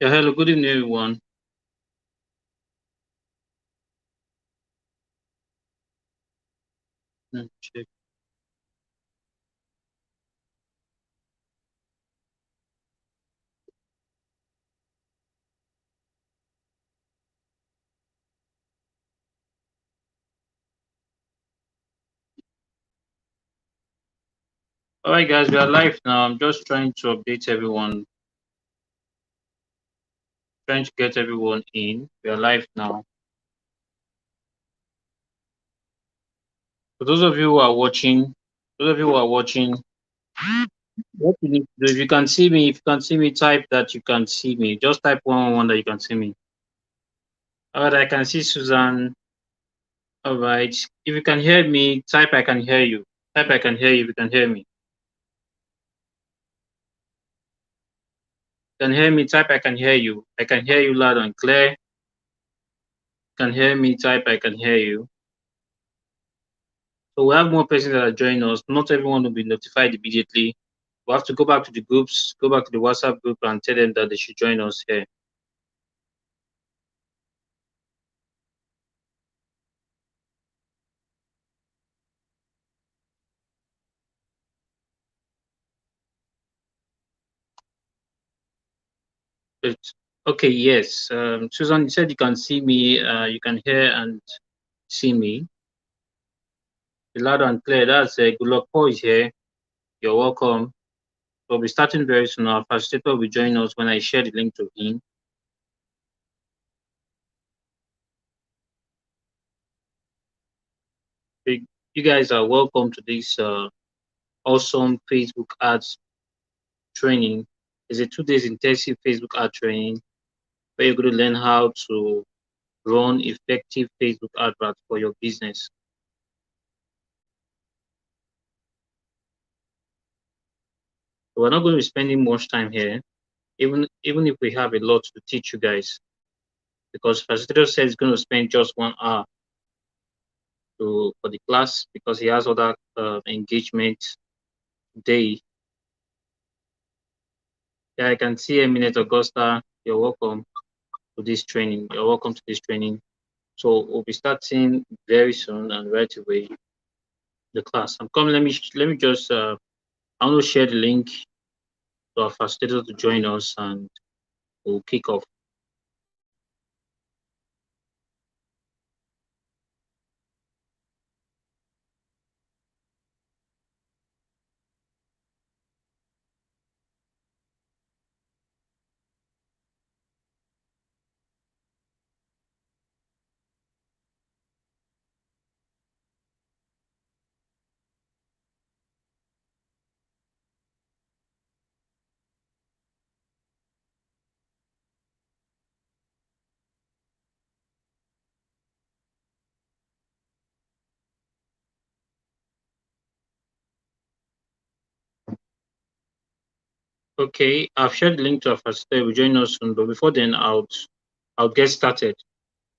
Yeah, hello, good evening, everyone. Check. All right, guys, we are live now. I'm just trying to update everyone, trying to get everyone in. We are live now. For those of you who are watching, what you need to do, if you can see me, if you can see me, type that you can see me. Just type 111 that you can see me. All right, I can see Susan. All right. If you can hear me, type I can hear you. Type I can hear you if you can hear me. Can hear me, type I can hear you. I can hear you loud and clear. Can hear me, type I can hear you. So we have more persons that are joining us. Not everyone will be notified immediately. We have to go back to the groups, go back to the WhatsApp group and tell them that they should join us here. But, okay, yes. Susan, you said you can see me, you can hear and see me. Loud and clear. That's good luck. Paul is here. You're welcome. We'll be starting very soon. Our facilitator will be joining us when I share the link to him. You guys are welcome to this awesome Facebook ads training. It's a 2 days intensive Facebook ad training where you're going to learn how to run effective Facebook adverts for your business. So we're not going to be spending much time here, even if we have a lot to teach you guys, because facilitator says he's going to spend just 1 hour for the class because he has other engagements today. Yeah, I can see a minute, Augusta. You're welcome to this training. You're welcome to this training. So we'll be starting very soon and right away the class. I'm coming. Let me just I want to share the link to our facilitator to join us and we'll kick off. Okay, I've shared the link to our facilitator. Will join us soon, but before then, I'll get started.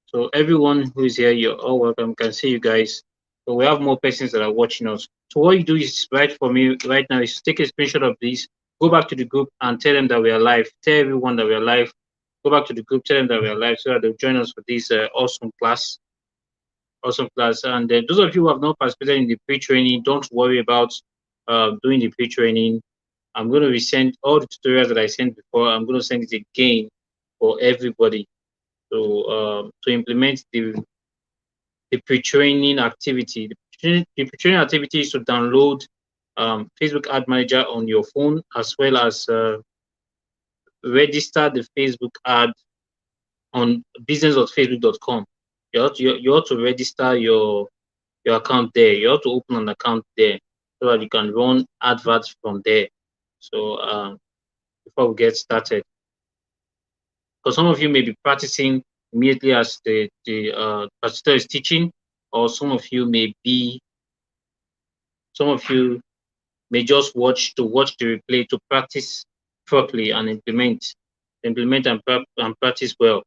So everyone who is here, you're all welcome. Can see you guys. So we have more persons that are watching us. So what you do is right for me right now is take a screenshot of this, go back to the group and tell them that we are live. Tell everyone that we are live. Go back to the group, tell them that we are live so that they'll join us for this awesome class. Awesome class. And those of you who have not participated in the pre-training, don't worry about doing the pre-training. I'm going to resend all the tutorials that I sent before. I'm going to send it again for everybody to implement the pre-training activity. The pre-training activity is to download Facebook Ad Manager on your phone as well as register the Facebook ad on business.facebook.com. You ought to register your account there. You ought to open an account there so that you can run adverts from there. So before we get started, because some of you may be practicing immediately as the facilitator is teaching, or some of you may just watch the replay to practice properly and implement and practice well.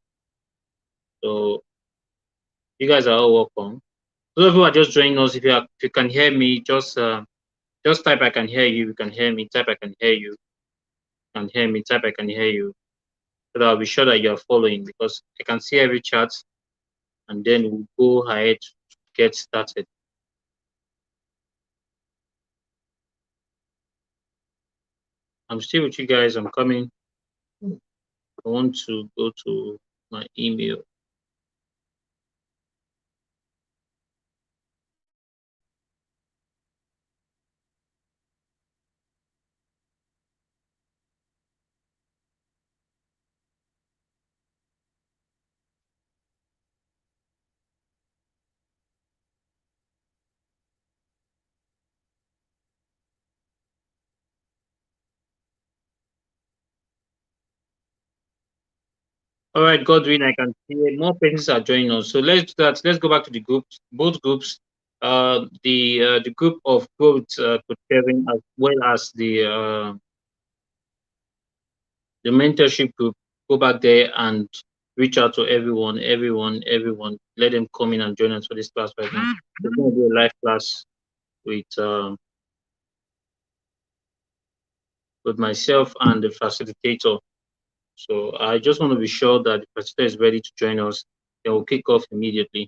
So you guys are all welcome. Those of you who are just joining us, if you can hear me, just type I can hear you. You can hear me. Type I can hear you. Can hear me. Type I can hear you. so that I'll be sure that you're following because I can see every chat and then we'll go ahead to get started. I'm still with you guys. I'm coming. I want to go to my email. All right, Godwin, I can see more persons are joining us. So let's do that. Let's go back to the groups, both groups. The group of both Coach Kevin as well as the mentorship group. Go back there and reach out to everyone. Let them come in and join us for this class right now. It's going to be a live class with myself and the facilitator. So I just want to be sure that the facilitator is ready to join us. Then we'll kick off immediately.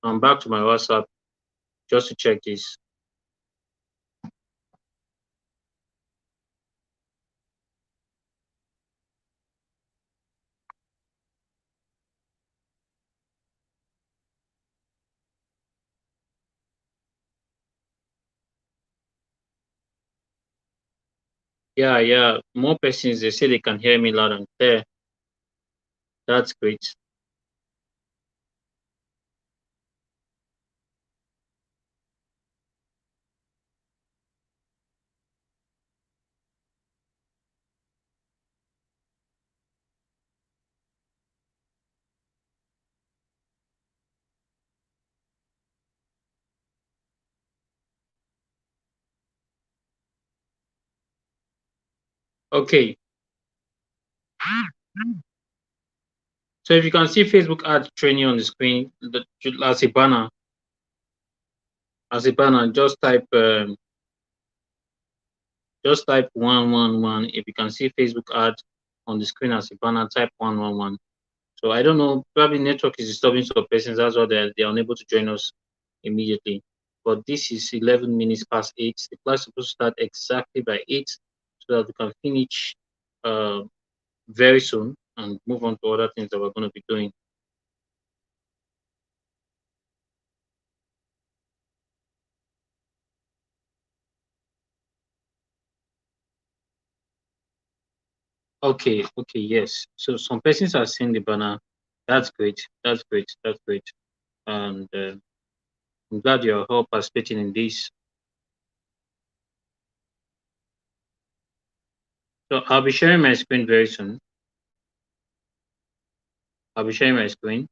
I'm back to my WhatsApp just to check this. Yeah. More persons, they say they can hear me loud and clear. That's great. Okay. So if you can see Facebook ad training on the screen as a banner, just type 111. If you can see Facebook ad on the screen as a banner, type 111. So I don't know, probably network is disturbing some persons. That's why they're unable to join us immediately. But this is 11 minutes past 8. The class is supposed to start exactly by 8 so that we can finish uh, very soon and move on to other things that we're going to be doing. Okay, yes. So some persons are seeing the banner. That's great. That's great. And I'm glad you're all participating in this. So I'll be sharing my screen very soon. I'll be sharing my screen.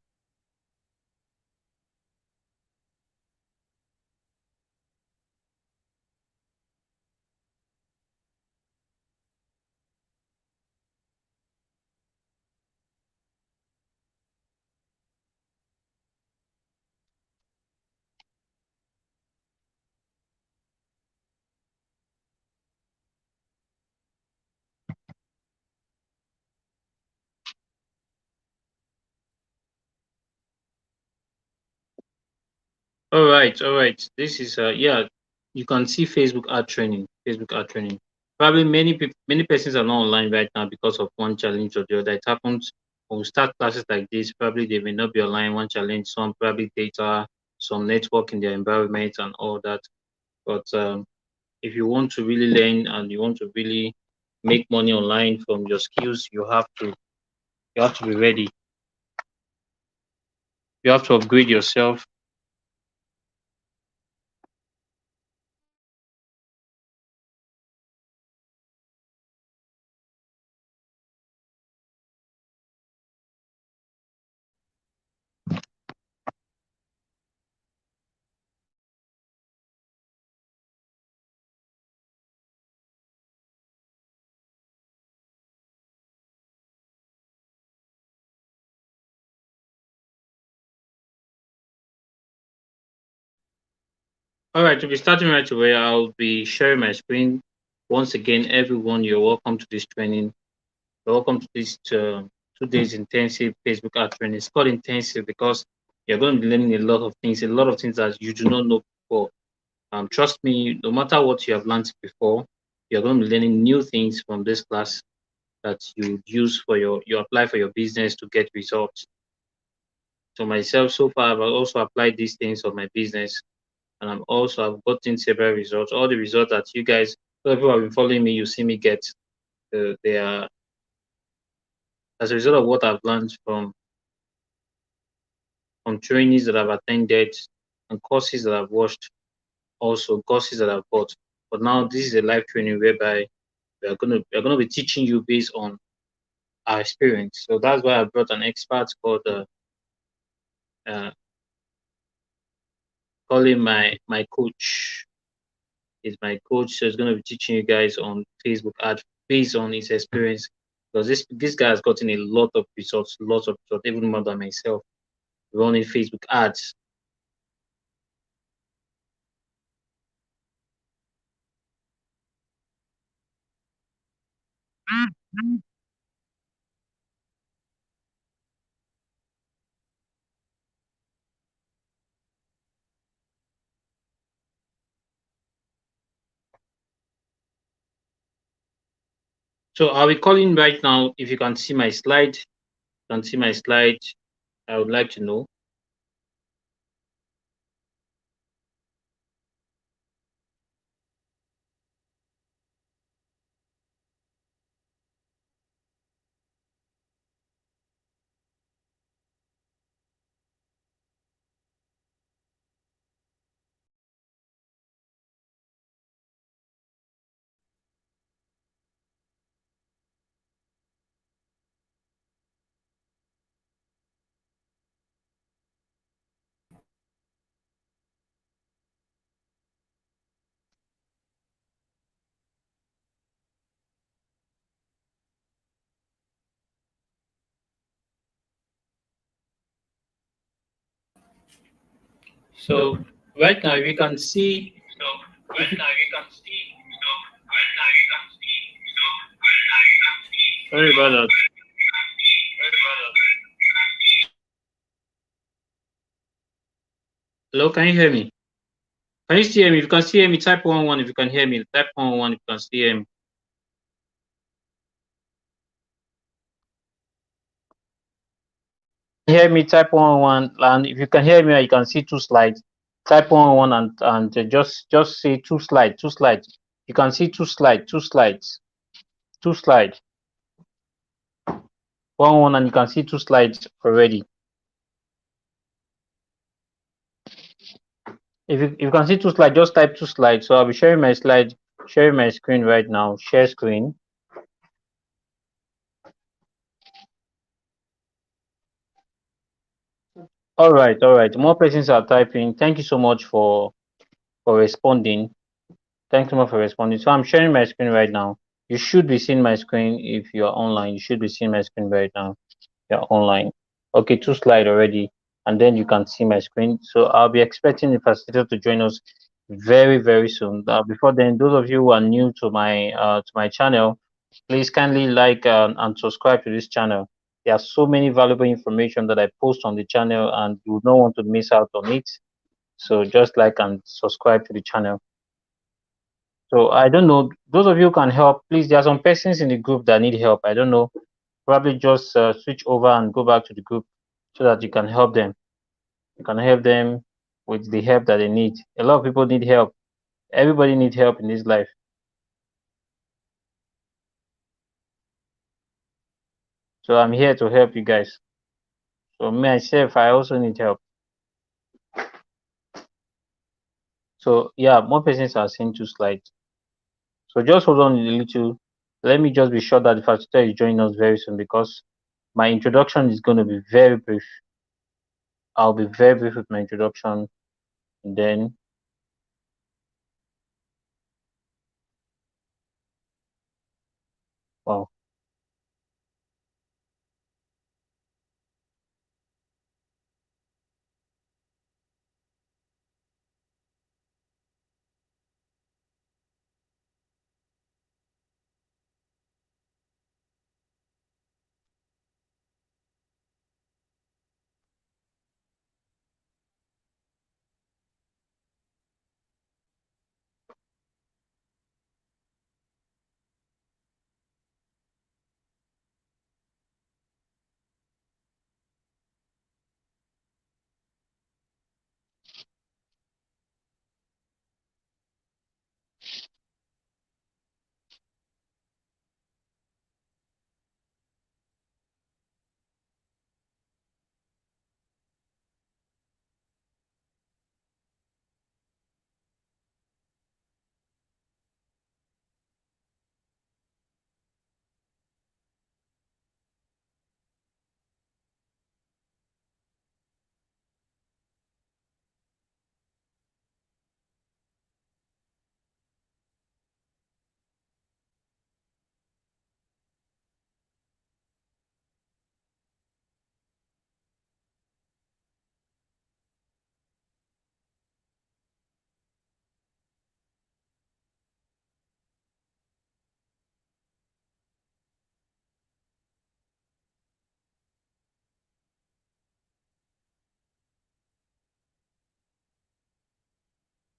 All right. This is yeah. You can see Facebook ad training. Facebook ad training. Probably many persons are not online right now because of one challenge or the other. It happens when we start classes like this. Probably they may not be online. One challenge, some probably data, some network in their environment and all that. But if you want to really learn and you want to really make money online from your skills, you have to be ready. You have to upgrade yourself. All right, to be starting right away, I'll be sharing my screen. Once again, everyone, you're welcome to this training. Welcome to this 2 days intensive Facebook ad training. It's called intensive because you're going to be learning a lot of things that you do not know before. Trust me, no matter what you have learned before, you're going to be learning new things from this class that you use for you apply for your business to get results. So myself, so far, I've also applied these things on my business, and I've gotten several results. All the results that you guys, other people have been following me, you see me get, they are as a result of what I've learned from trainings that I've attended and courses that I've watched, also courses that I've bought. But now this is a live training whereby we're gonna be teaching you based on our experience. So that's why I brought an expert called uh, calling my coach. Is my coach, so he's gonna be teaching you guys on Facebook ad based on his experience. Because this guy has gotten a lot of results, even more than myself, running Facebook ads. So I'll be calling right now. If you can see my slide, I would like to know. So right now, if you can see, sorry about that. Hello, can you hear me? Can you still hear me? If you can still hear me, type 1 1. If you can hear me, type 1 1. If you can still hear me. Hear me, type 1 1. And if you can hear me, you can see two slides. Type 1 1 and just say two slides. You can see two slides. 1 1, and you can see two slides already. If you can see two slides, just type two slides. So I'll be sharing my screen right now. Share screen. All right, all right. More persons are typing. Thank you so much for responding. Thanks so much for responding. So I'm sharing my screen right now. You should be seeing my screen if you're online. You should be seeing my screen right now. You're online. Okay, two slide already, and then you can see my screen. So I'll be expecting the facilitator to join us very, very soon. Before then, those of you who are new to my channel, please kindly like and subscribe to this channel. There are so many valuable information that I post on the channel, and you don't want to miss out on it. So just like and subscribe to the channel. So I don't know, those of you who can help, please. There are some persons in the group that need help. I don't know. Probably just switch over and go back to the group so that you can help them. You can help them with the help that they need. A lot of people need help. Everybody needs help in this life. So I'm here to help you guys. So myself, I also need help. So yeah, more persons are seeing two slides. So just hold on a little. Let me just be sure that the facilitator is joining us very soon because my introduction is going to be very brief. I'll be very brief with my introduction, and then wow.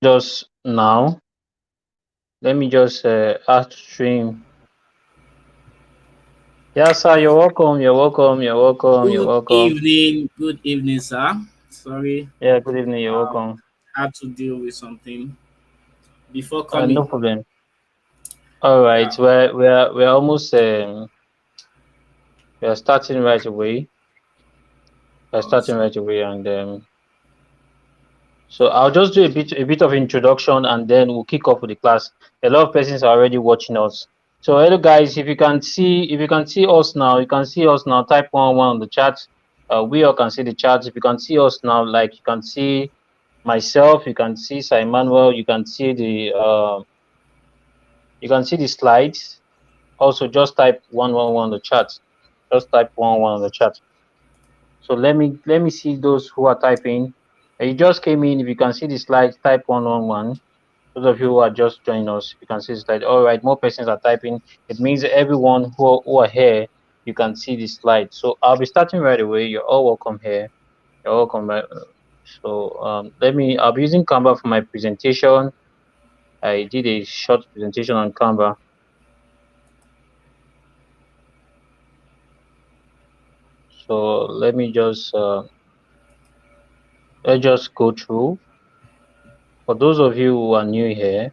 Just now, let me just ask stream. Yeah, sir, you're welcome. You're welcome. You're welcome. You're welcome. Good evening, sir. Sorry, Yeah, good evening. You're um, welcome. had to deal with something before No coming. problem. All right, Yeah, we're almost we're starting right away. We're starting awesome. right away, and so I'll just do a bit of introduction, and then we'll kick off with the class. A lot of persons are already watching us. So hello guys, if you can see us now, you can see us now. Type one on the chat. We all can see the chat. If you can see us now, like you can see myself, you can see Sir Emmanuel, you can see the slides. Also, just type 111 on the chat. Just type 111 on the chat. So let me see those who are typing. You just came in. If you can see the slides, type 111. Those of you who are just joining us, you can see the slide. All right, more persons are typing. It means everyone who are here, you can see the slide. So I'll be starting right away. You're all welcome here. You're welcome. So I'll be using Canva for my presentation. I did a short presentation on Canva. So let's just go through. For those of you who are new here,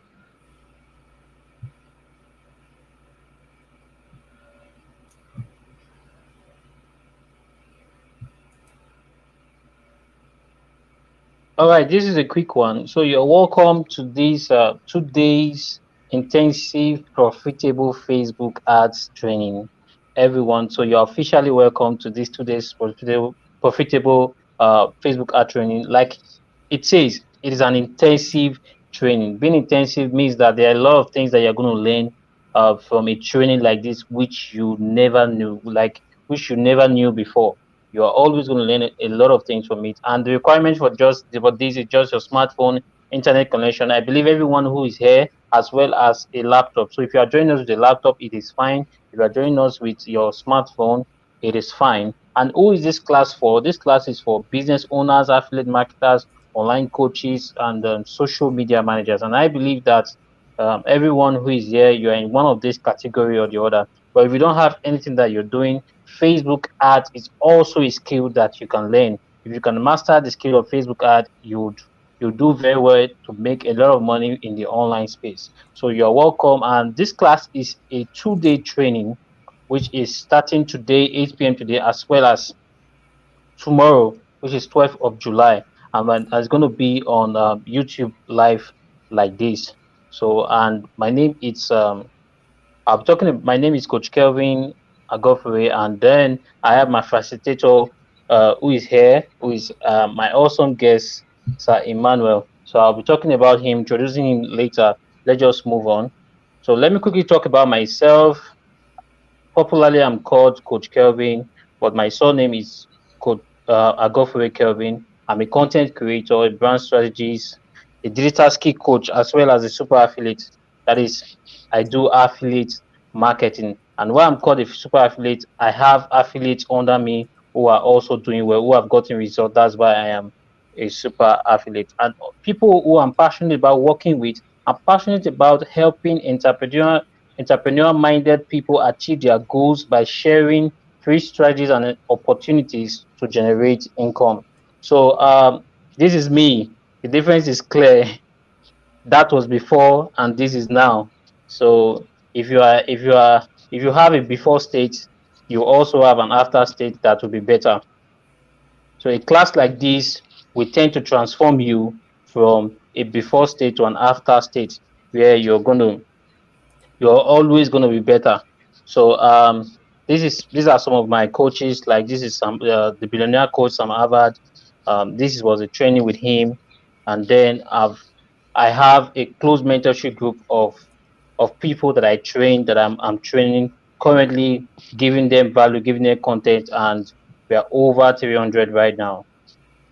all right, this is a quick one. So you're welcome to this 2 days intensive profitable Facebook ads training, everyone. So you're officially welcome to this 2 days profitable Facebook ad training. Like it says, it is an intensive training. Being intensive means that there are a lot of things that you're going to learn from a training like this, which you never knew, like which you never knew before. You are always going to learn a lot of things from it. And the requirement for this is just your smartphone, internet connection. I believe everyone who is here, as well as a laptop. So if you are joining us with a laptop, it is fine. If you are joining us with your smartphone, it is fine. And who is this class for? This class is for business owners, affiliate marketers, online coaches, and social media managers. And I believe that everyone who is here, you are in one of this category or the other. But if you don't have anything that you're doing, Facebook ads is also a skill that you can learn. If you can master the skill of Facebook ad, you do very well to make a lot of money in the online space. So you're welcome. And this class is a 2 day training, which is starting today, 8 p.m. today, as well as tomorrow, which is 12th of July. And it's going to be on YouTube live like this. So, and my name is my name is Coach Kelvin Agofere, and then I have my facilitator who is here, who is my awesome guest, Sir Emmanuel. So I'll be talking about him, introducing him later. Let's just move on. So let me quickly talk about myself. Popularly, I'm called Coach Kelvin, but my surname is Coach Agofere Kelvin. I'm a content creator, a brand strategist, a digital skill coach, as well as a super affiliate. That is, I do affiliate marketing. And why I'm called a super affiliate, I have affiliates under me who are also doing well, who have gotten results. That's why I am a super affiliate. And people who I'm passionate about working with, I'm passionate about helping entrepreneur minded people achieve their goals by sharing free strategies and opportunities to generate income. So this is me. The difference is clear. That was before and this is now. So if you have a before state, you also have an after state that will be better. So a class like this will tend to transform you from a before state to an after state where you're always going to be better. So these are some of my coaches. Like this is some the billionaire coach Sam Harvard. Was a training with him, and then I have a close mentorship group of people that I train that I'm training currently, giving them value, giving them content, and we are over 300 right now.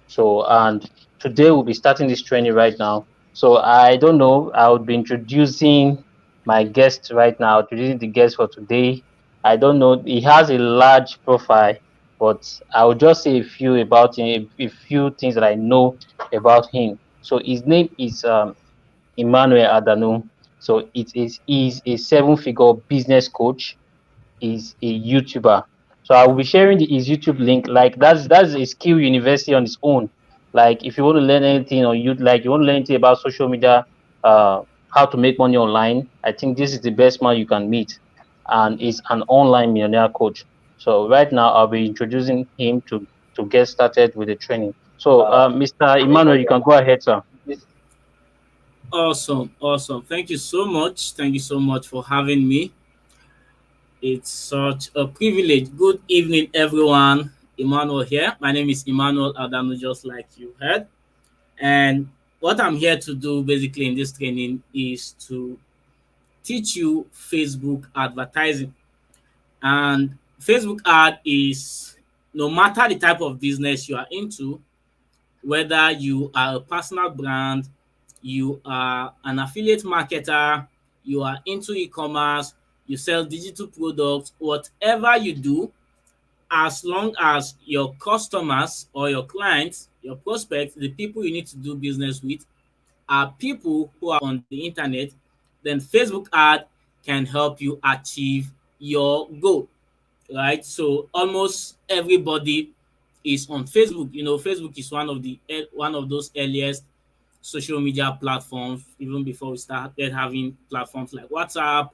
So, and today we'll be starting this training right now. So, I don't know, I would be introducing my guest right now, introducing the guest for today. I don't know, he has a large profile, but I will just say a few about him, a few things that I know about him. So, his name is Emmanuel Adanu. So it is a seven-figure business coach, is a YouTuber. So I will be sharing his YouTube link. Like that's a skill university on its own. Like if you want to learn anything or you want to learn anything about social media, uh, how to make money online, I think this is the best man you can meet, and is an online millionaire coach. So right now I'll be introducing him to get started with the training. So Mr. Emmanuel, you can go ahead, sir. Awesome, awesome. Thank you so much. Thank you so much for having me. It's such a privilege. Good evening, everyone. Emmanuel here. My name is Emmanuel Adamo, just like you heard. And what I'm here to do basically in this training is to teach you Facebook advertising. And Facebook ad is, no matter the type of business you are into, whether you are a personal brand, you are an affiliate marketer, you are into e-commerce, you sell digital products, whatever you do, as long as your customers or your clients, your prospects, the people you need to do business with are people who are on the internet, then Facebook ad can help you achieve your goal, right? So almost everybody is on Facebook. You know, Facebook is one of those earliest social media platforms, even before we started having platforms like WhatsApp,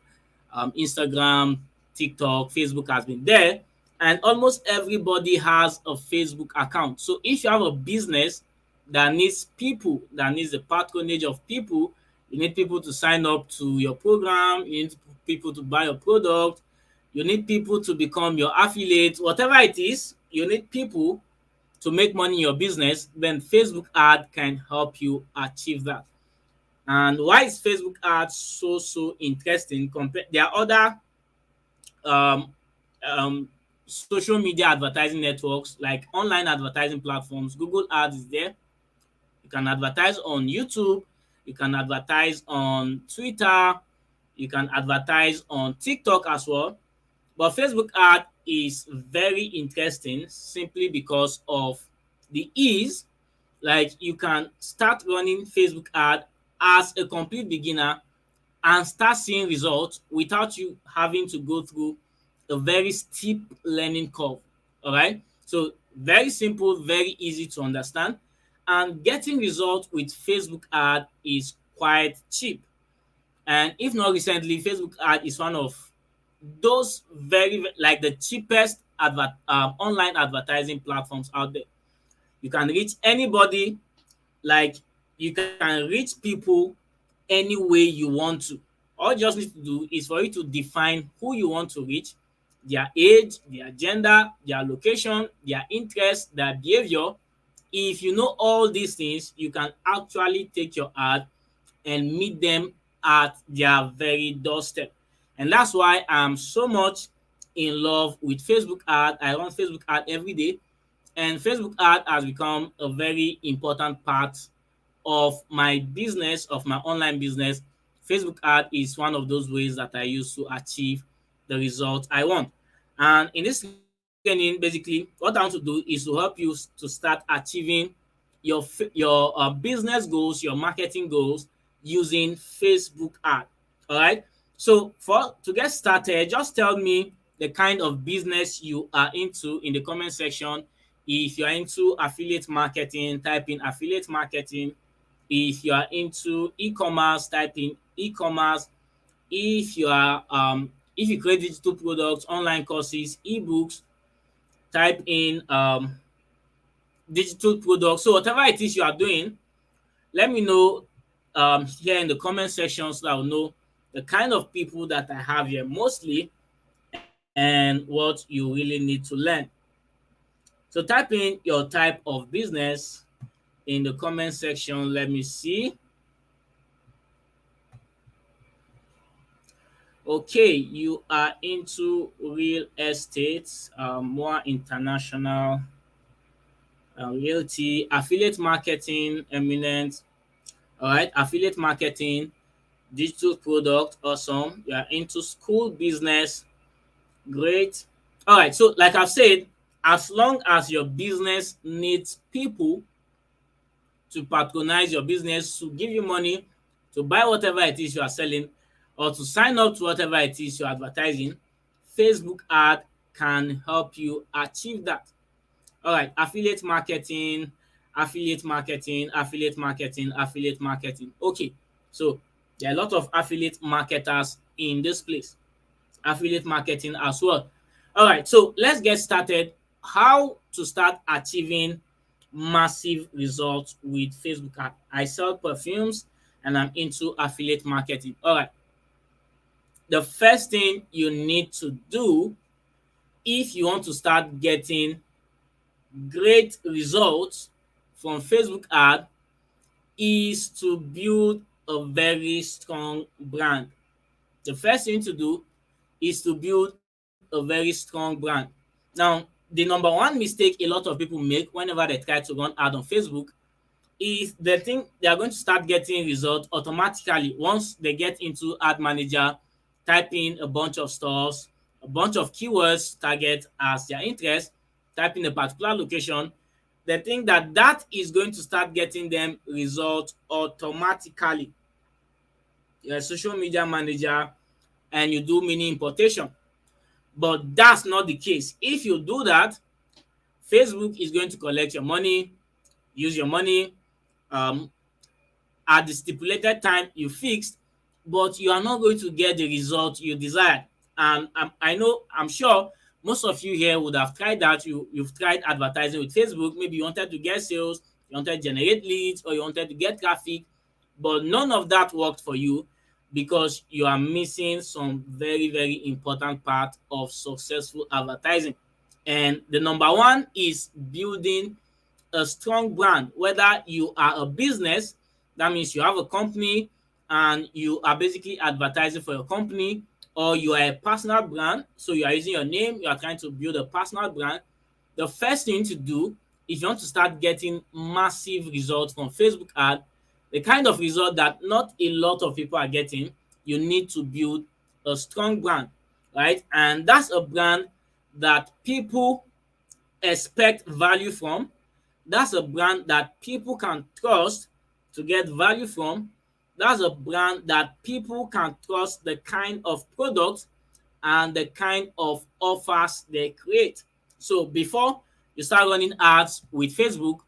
Instagram, TikTok. Facebook has been there, and almost everybody has a Facebook account. So if you have a business that needs people, that needs the patronage of people, you need people to sign up to your program, you need people to buy your product, you need people to become your affiliate, whatever it is, you need people to make money in your business, then Facebook ad can help you achieve that. And why is Facebook ads so interesting? There are other um, um, social media advertising networks like online advertising platforms. Google Ads is there. You can advertise on YouTube. You can advertise on Twitter. You can advertise on TikTok as well. But Facebook ad is very interesting simply because of the ease. Like you can start running Facebook ad as a complete beginner and start seeing results without you having to go through a very steep learning curve. All right. So very simple, very easy to understand. And getting results with Facebook ad is quite cheap. And if not recently, Facebook ad is one of those like the cheapest online advertising platforms out there. You can reach anybody, like you can reach people any way you want to. All you just need to do is for you to define who you want to reach, their age, their gender, their location, their interest, their behavior. If you know all these things, you can actually take your ad and meet them at their very doorstep. And that's why I'm so much in love with Facebook ad. I run Facebook ad every day, and Facebook ad has become a very important part of my business, of my online business. Facebook ad is one of those ways that I use to achieve the result I want. And in this training, basically, what I want to do is to help you to start achieving your business goals, your marketing goals using Facebook ad. All right. So for to get started, just tell me the kind of business you are into in the comment section. If you are into affiliate marketing, type in affiliate marketing. If you are into e-commerce, type in e-commerce. If you create digital products, online courses, ebooks, type in digital products. So whatever it is you are doing, let me know here in the comment section so I'll know the kind of people that I have here mostly and what you really need to learn. So type in your type of business in the comment section. Let me see. Okay, you are into real estate, more international realty, affiliate marketing, eminent. All right, affiliate marketing, digital product, awesome. You are into school business, great. All right, so like I've said, as long as your business needs people to patronize your business, to give you money, to buy whatever it is you are selling or to sign up to whatever it is you're advertising, Facebook ad can help you achieve that. All right, affiliate marketing, affiliate marketing, affiliate marketing, affiliate marketing. Okay, so there are a lot of affiliate marketers in this place. Affiliate marketing as well. All right, so let's get started. How to start achieving massive results with Facebook ad. I sell perfumes and I'm into affiliate marketing. All right, the first thing you need to do if you want to start getting great results from Facebook ad is to build a very strong brand. The first thing to do is to build a very strong brand. Now, the number one mistake a lot of people make whenever they try to run ad on Facebook is they think they are going to start getting results automatically once they get into ad manager, type in a bunch of stuff, a bunch of keywords target as their interest, type in a particular location. They think that that is going to start getting them results automatically. You're a social media manager and you do mini importation, but that's not the case. If you do that, Facebook is going to collect your money, use your money, um, at the stipulated time you fixed, but you are not going to get the result you desired. And I know, I'm sure most of you here would have tried that. You've tried advertising with Facebook. Maybe you wanted to get sales, you wanted to generate leads, or you wanted to get traffic, but none of that worked for you because you are missing some very, very important part of successful advertising. And the number one is building a strong brand. Whether you are a business, that means you have a company and you are basically advertising for your company, or you are a personal brand, so you are using your name, you are trying to build a personal brand. The first thing to do if you want to start getting massive results from Facebook ad, the kind of result that not a lot of people are getting, you need to build a strong brand, right? And that's a brand that people expect value from. That's a brand that people can trust to get value from. That's a brand that people can trust the kind of products and the kind of offers they create. So before you start running ads with Facebook,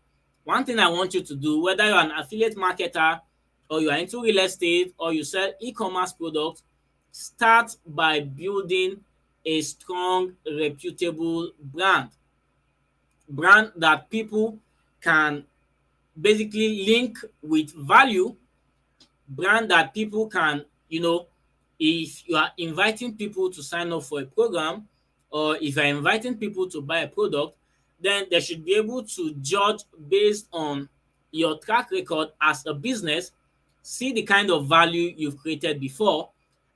one thing I want you to do, whether you're an affiliate marketer or you are into real estate or you sell e-commerce products, start by building a strong, reputable brand that people can basically link with value, brand that people can, if you are inviting people to sign up for a program or if you're inviting people to buy a product, then they should be able to judge based on your track record as a business, see the kind of value you've created before,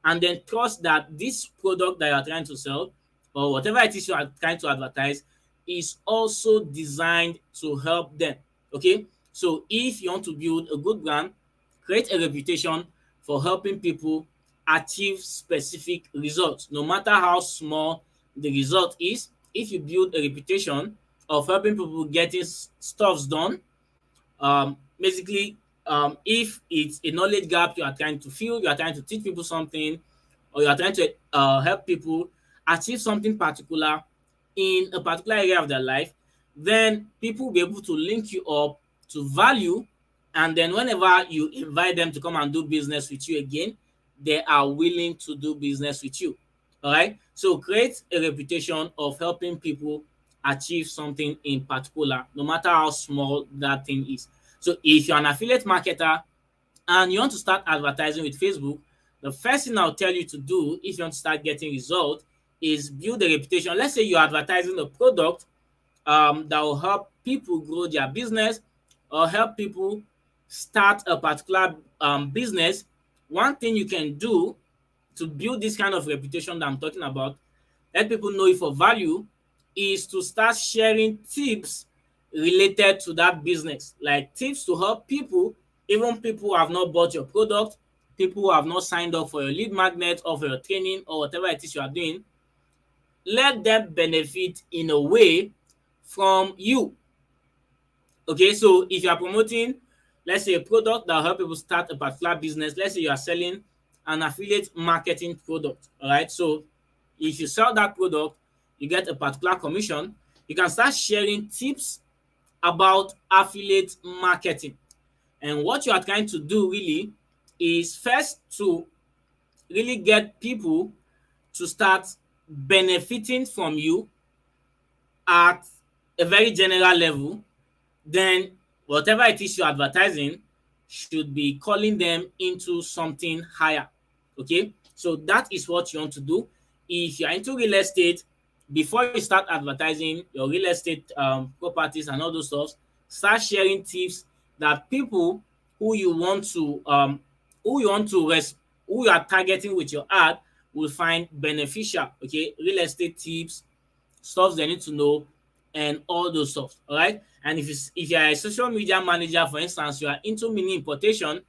and then trust that this product that you're trying to sell or whatever it is you are trying to advertise is also designed to help them. Okay, so if you want to build a good brand, create a reputation for helping people achieve specific results, no matter how small the result is. If you build a reputation of helping people getting stuffs done, basically, if it's a knowledge gap you are trying to fill, you are trying to teach people something, or you are trying to help people achieve something particular in a particular area of their life, then people will be able to link you up to value. And then whenever you invite them to come and do business with you again, they are willing to do business with you. All right. So create a reputation of helping people achieve something in particular, no matter how small that thing is. So if you're an affiliate marketer and you want to start advertising with Facebook, the first thing I'll tell you to do if you want to start getting results is build a reputation. Let's say you're advertising a product that will help people grow their business or help people start a particular business. One thing you can do to build this kind of reputation that I'm talking about, let people know you for value, is to start sharing tips related to that business, like tips to help people, even people who have not bought your product, people who have not signed up for your lead magnet or for your training or whatever it is you are doing. Let them benefit in a way from you. Okay, so if you are promoting let's say a product that will help people start a particular business. Let's say you are selling an affiliate marketing product. All right. So if you sell that product, you get a particular commission. You can start sharing tips about affiliate marketing. And what you are trying to do really is first to really get people to start benefiting from you at a very general level. Then whatever it is you're advertising should be calling them into something higher. Okay, so that is what you want to do. If you're into real estate, before you start advertising your real estate properties and all those stuff, start sharing tips that people who you want to who you want to res- who you are targeting with your ad will find beneficial. Okay, real estate tips, stuff they need to know, and all those stuff. All right. And if you are a social media manager, for instance, you are into mini importation,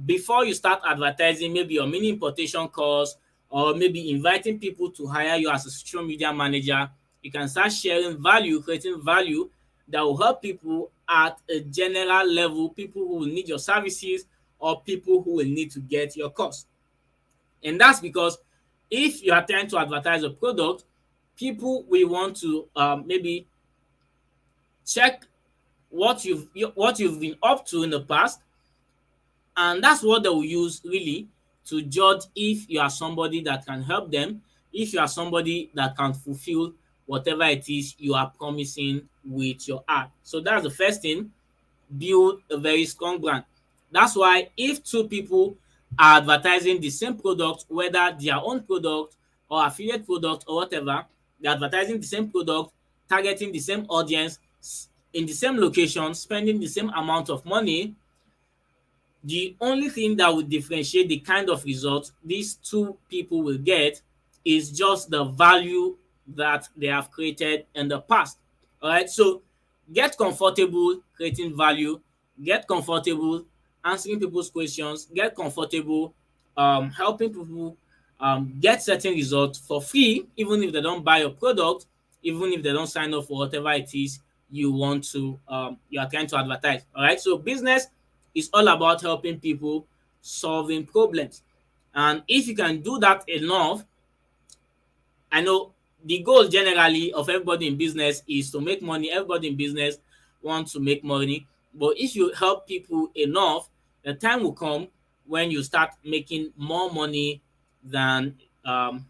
before you start advertising maybe your mini importation course, or maybe inviting people to hire you as a social media manager, you can start sharing value, creating value that will help people at a general level, people who will need your services or people who will need to get your course. And that's because if you are trying to advertise a product, people will want to maybe check what you've been up to in the past, and that's what they will use really to judge if you are somebody that can help them, if you are somebody that can fulfill whatever it is you are promising with your ad. So that's the first thing. Build a very strong brand. That's why if two people are advertising the same product, whether their own product or affiliate product or whatever, they're advertising the same product, targeting the same audience, in the same location, spending the same amount of money, the only thing that will differentiate the kind of results these two people will get is just the value that they have created in the past. All right. So get comfortable creating value, get comfortable answering people's questions, get comfortable helping people get certain results for free, even if they don't buy your product, even if they don't sign up for whatever it is you want to you are trying to advertise. All right. So business is all about helping people solving problems. And if you can do that enough, I know the goal generally of everybody in business is to make money. Everybody in business wants to make money. But if you help people enough, the time will come when you start making more money than at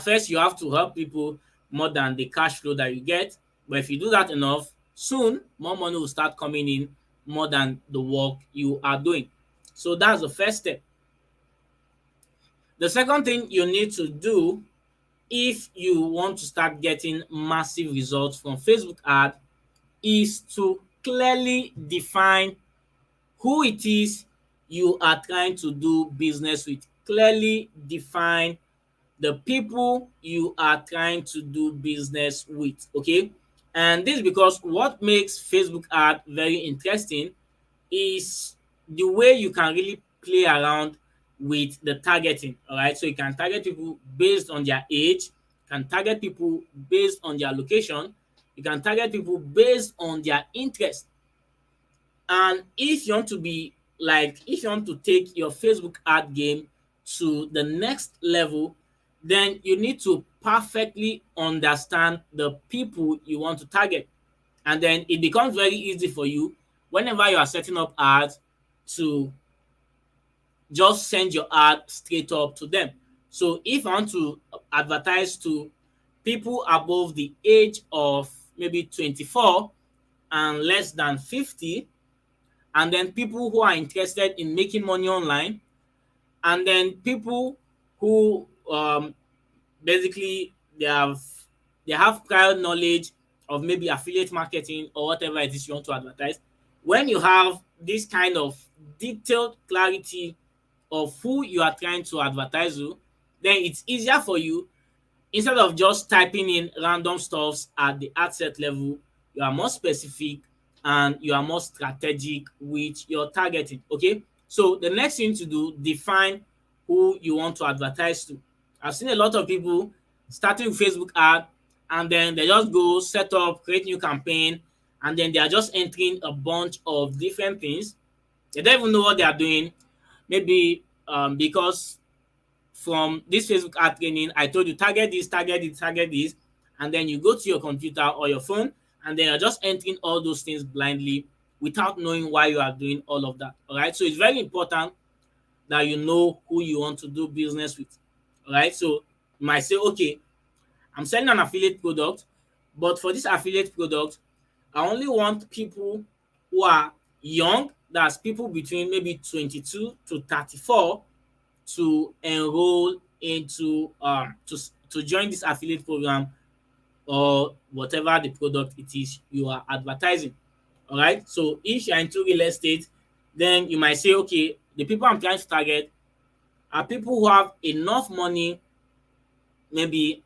first you have to help people more than the cash flow that you get. But if you do that enough, soon more money will start coming in more than the work you are doing. So that's the first step. The second thing you need to do if you want to start getting massive results from Facebook ad is to clearly define who it is you are trying to do business with. Clearly define the people you are trying to do business with. Okay. And this is because what makes Facebook ad very interesting is the way you can really play around with the targeting. All right. So you can target people based on their age, can target people based on their location, you can target people based on their interest. And if you want to take your Facebook ad game to the next level, then you need to perfectly understand the people you want to target. And then it becomes very easy for you whenever you are setting up ads to just send your ad straight up to them. So if I want to advertise to people above the age of maybe 24 and less than 50, and then people who are interested in making money online, and then people who basically they have prior knowledge of maybe affiliate marketing or whatever it is you want to advertise. When you have this kind of detailed clarity of who you are trying to advertise to, then it's easier for you. Instead of just typing in random stuffs at the ad set level, you are more specific and you are more strategic with your targeting. Okay. So the next thing to do, define who you want to advertise to. I've seen a lot of people starting with Facebook ad, and then they just go set up, create new campaign, and then they are just entering a bunch of different things. They don't even know what they are doing. Maybe because from this Facebook ad training, I told you target this, target this, target this, and then you go to your computer or your phone, and then you're just entering all those things blindly without knowing why you are doing all of that. All right. So it's very important that you know who you want to do business with. All right. So you might say, okay, I'm selling an affiliate product, but for this affiliate product, I only want people who are young, that's people between maybe 22 to 34, to enroll into to join this affiliate program or whatever the product it is you are advertising. All right. So if you're into real estate, then you might say, okay, the people I'm trying to target are people who have enough money, maybe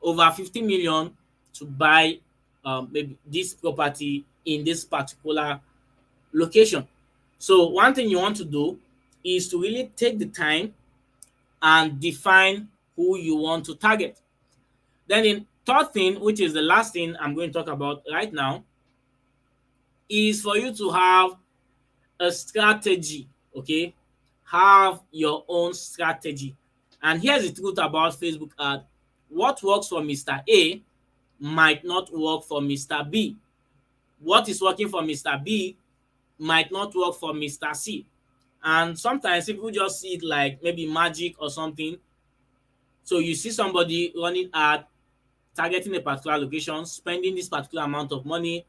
over 50 million, to buy maybe this property in this particular location. So one thing you want to do is to really take the time and define who you want to target. Then the third thing, which is the last thing I'm going to talk about right now, is for you to have a strategy. Okay, have your own strategy. And here's the truth about Facebook ad: what works for Mr. A might not work for Mr. B. What is working for Mr. B might not work for Mr. C. And sometimes people just see it like maybe magic or something. So you see somebody running ad, targeting a particular location, spending this particular amount of money,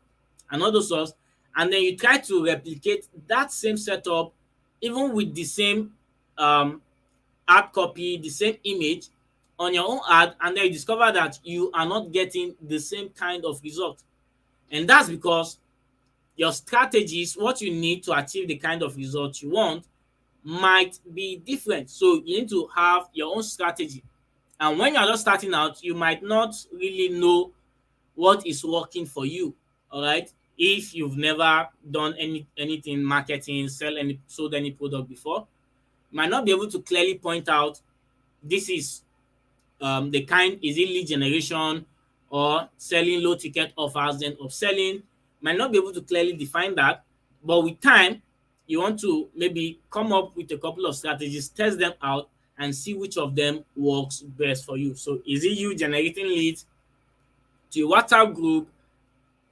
and all those stuff, and then you try to replicate that same setup, even with the same um, ad copy, the same image on your own ad, and then you discover that you are not getting the same kind of result. And that's because your strategies, what you need to achieve the kind of result you want, might be different. So you need to have your own strategy. And when you're just starting out, you might not really know what is working for you. All right. If you've never done anything marketing, sold any product before, you might not be able to clearly point out this is the kind, is it lead generation or selling low ticket offers, then upselling. Might not be able to clearly define that, but with time, you want to maybe come up with a couple of strategies, test them out, and see which of them works best for you. So is it you generating leads to your WhatsApp group,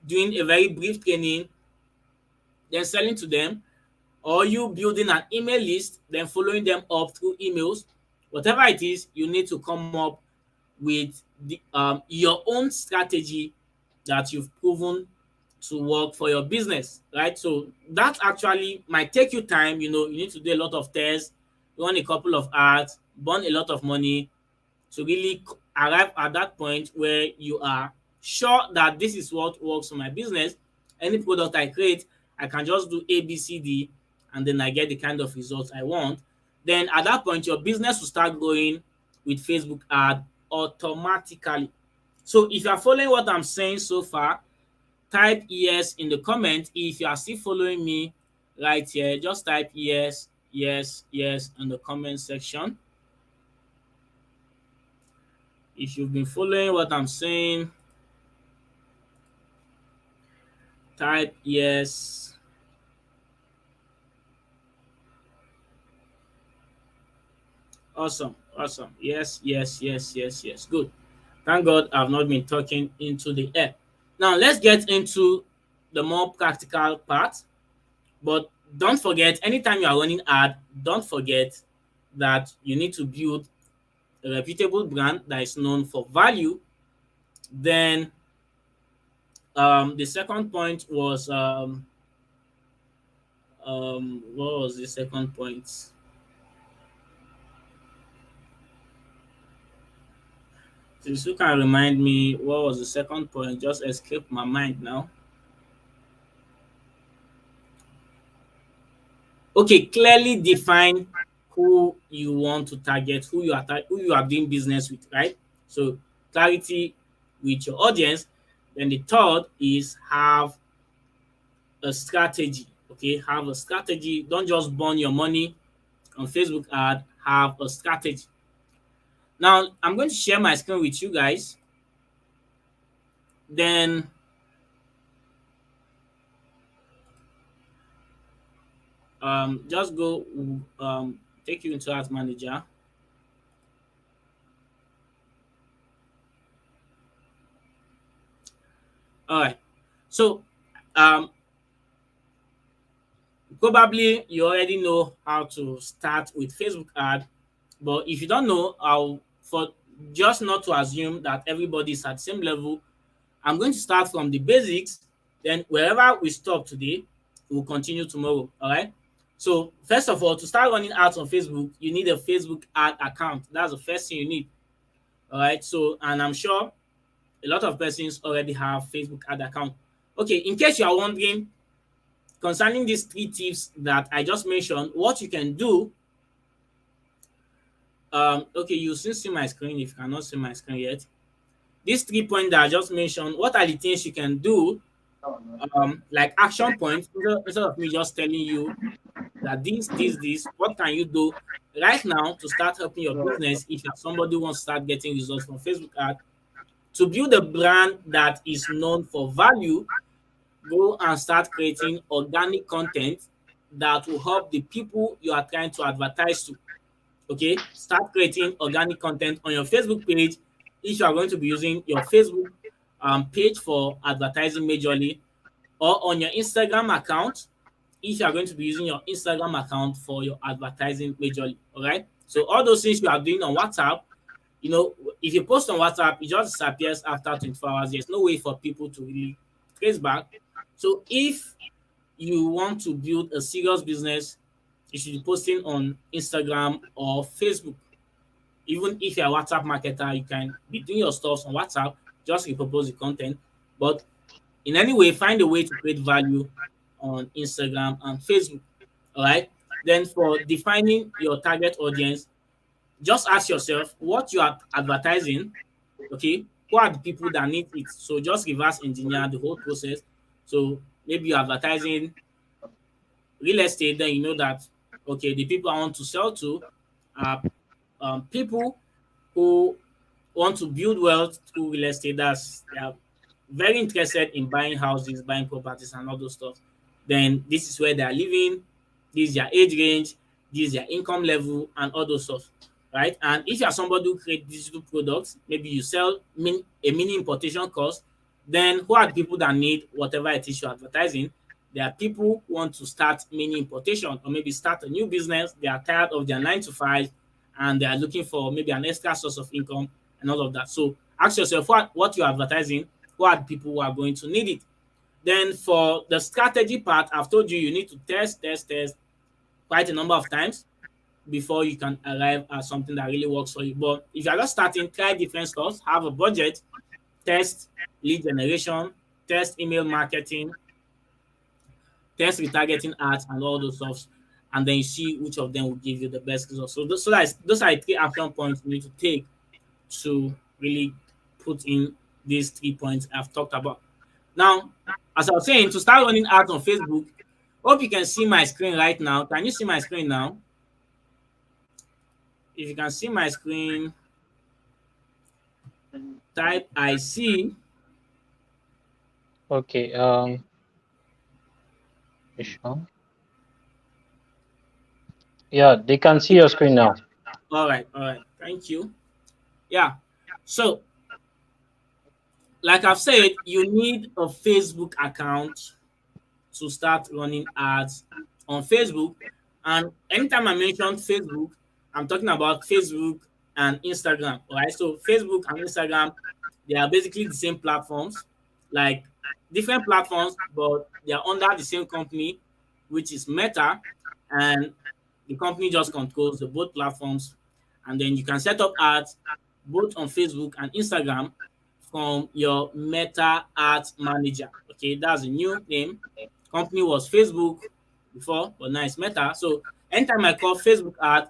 doing a very brief training, then selling to them, or you building an email list, then following them up through emails? Whatever it is, you need to come up with your own strategy that you've proven to work for your business, right? So that actually might take you time. You need to do a lot of tests, run a couple of ads, burn a lot of money to really arrive at that point where you are sure that this is what works for my business. Any product I create, I can just do A, B, C, D, and then I get the kind of results I want. Then at that point, your business will start growing with Facebook ad automatically. So if you are following what I'm saying so far, type yes in the comment. If you are still following me right here, just type yes, yes, yes in the comment section. If you've been following what I'm saying, type yes. Awesome, awesome. Yes, yes, yes, yes, yes. Good. Thank God I've not been talking into the air. Now let's get into the more practical part. But don't forget, anytime you are running ad, don't forget that you need to build a reputable brand that is known for value. Then the second point was what was the second point? Since you can remind me what was the second point, just escaped my mind now. Okay, clearly define who you want to target, who you are doing business with, right? So clarity with your audience. Then the third is have a strategy. Okay, have a strategy. Don't just burn your money on Facebook ad. Have a strategy. Now I'm going to share my screen with you guys. Then Just go take you into Ads Manager. All right. So um, probably you already know how to start with Facebook ad, but if you don't know how, for just not to assume that everybody is at the same level, I'm going to start from the basics. Then wherever we stop today, we'll continue tomorrow. All right. So first of all, to start running ads on Facebook, you need a Facebook ad account. That's the first thing you need. All right. So, and I'm sure a lot of persons already have Facebook ad account. Okay. In case you are wondering concerning these three tips that I just mentioned, what you can do. Okay, you still see my screen if you cannot see my screen yet. These 3 points that I just mentioned, what are the things you can do, like action points, instead of me just telling you that this, what can you do right now to start helping your business if you're somebody who wants to start getting results from Facebook ad? To build a brand that is known for value, go and start creating organic content that will help the people you are trying to advertise to. Okay, start creating organic content on your Facebook page if you are going to be using your Facebook page for advertising majorly, or on your Instagram account if you are going to be using your Instagram account for your advertising majorly. All right. So all those things you are doing on WhatsApp, if you post on WhatsApp, it just disappears after 24 hours. There's no way for people to really trace back. So if you want to build a serious business, you should be posting on Instagram or Facebook. Even if you're a WhatsApp marketer, you can be doing your stuff on WhatsApp, just repurpose the content. But in any way, find a way to create value on Instagram and Facebook. All right. Then for defining your target audience, just ask yourself what you are advertising. Okay, who are the people that need it? So just reverse engineer the whole process. So maybe you're advertising real estate, then you know that okay, the people I want to sell to are people who want to build wealth through real estate. They are very interested in buying houses, buying properties, and all those stuff. Then this is where they are living. This is their age range. This is their income level, and all those stuff, right? And if you are somebody who create digital products, maybe you sell a mini importation course, then who are the people that need whatever it is you're advertising? There are people who want to start mini importation or maybe start a new business. They are tired of their 9 to 5 and they are looking for maybe an extra source of income and all of that. So ask yourself what you're advertising, who are the people who are going to need it. Then for the strategy part, I've told you need to test quite a number of times before you can arrive at something that really works for you. But if you're just starting, try different stuff, have a budget, test lead generation, test email marketing, test retargeting ads and all those stuff, and then you see which of them will give you the best results. So those are the 3 action points you need to take to really put in these 3 points I've talked about. Now, as I was saying, to start running ads on Facebook, hope you can see my screen right now. Can you see my screen now? If you can see my screen, type I see. Okay. You sure? Yeah, they can see your screen now. All right. Thank you. Yeah. So, like I've said, you need a Facebook account to start running ads on Facebook. And anytime I mention Facebook, I'm talking about Facebook and Instagram. All right. So Facebook and Instagram, they are basically the same platforms, like different platforms, but they are under the same company, which is Meta. And the company just controls the both platforms. And then you can set up ads both on Facebook and Instagram from your Meta Ads Manager. Okay, that's a new name. Company was Facebook before, but now it's Meta. So anytime I call Facebook ad,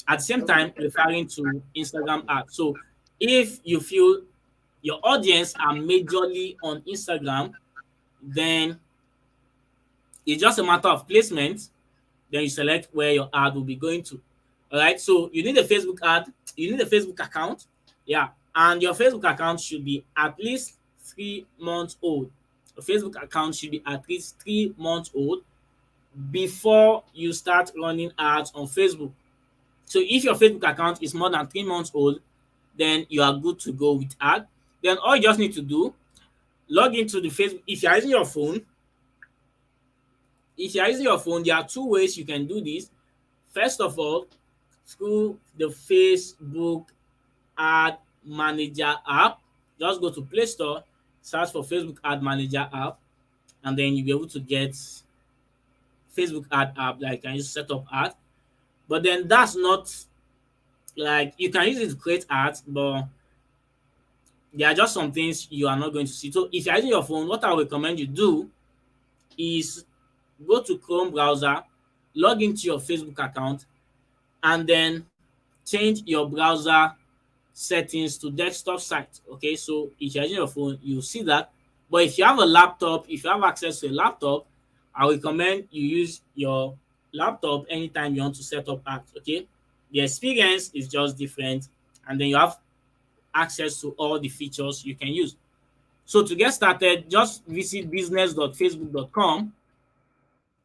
at the same time referring to Instagram ad. So if you feel your audience are majorly on Instagram, then it's just a matter of placement. Then you select where your ad will be going to. All right. So you need a Facebook ad, you need a Facebook account. Yeah. And your Facebook account should be at least 3 months old. A Facebook account should be at least 3 months old. before you start running ads on Facebook. So if your Facebook account is more than 3 months old, then you are good to go with ad. Then all you just need to do, log into the Facebook. If you're using your phone, there are two ways you can do this. First of all, through the Facebook Ad Manager app. Just go to Play Store, search for Facebook Ad Manager app, and then you'll be able to get Facebook ad app that you can use to set up ads. But then that's not like you can use it to create ads, but there are just some things you are not going to see. So if you're using your phone, what I recommend you do is go to Chrome browser, log into your Facebook account, and then change your browser settings to desktop site. Okay, so if you're using your phone, you see that. But if you have a laptop, if you have access to a laptop, I recommend you use your laptop anytime you want to set up apps. Okay, the experience is just different, and then you have access to all the features you can use. So to get started, just visit business.facebook.com.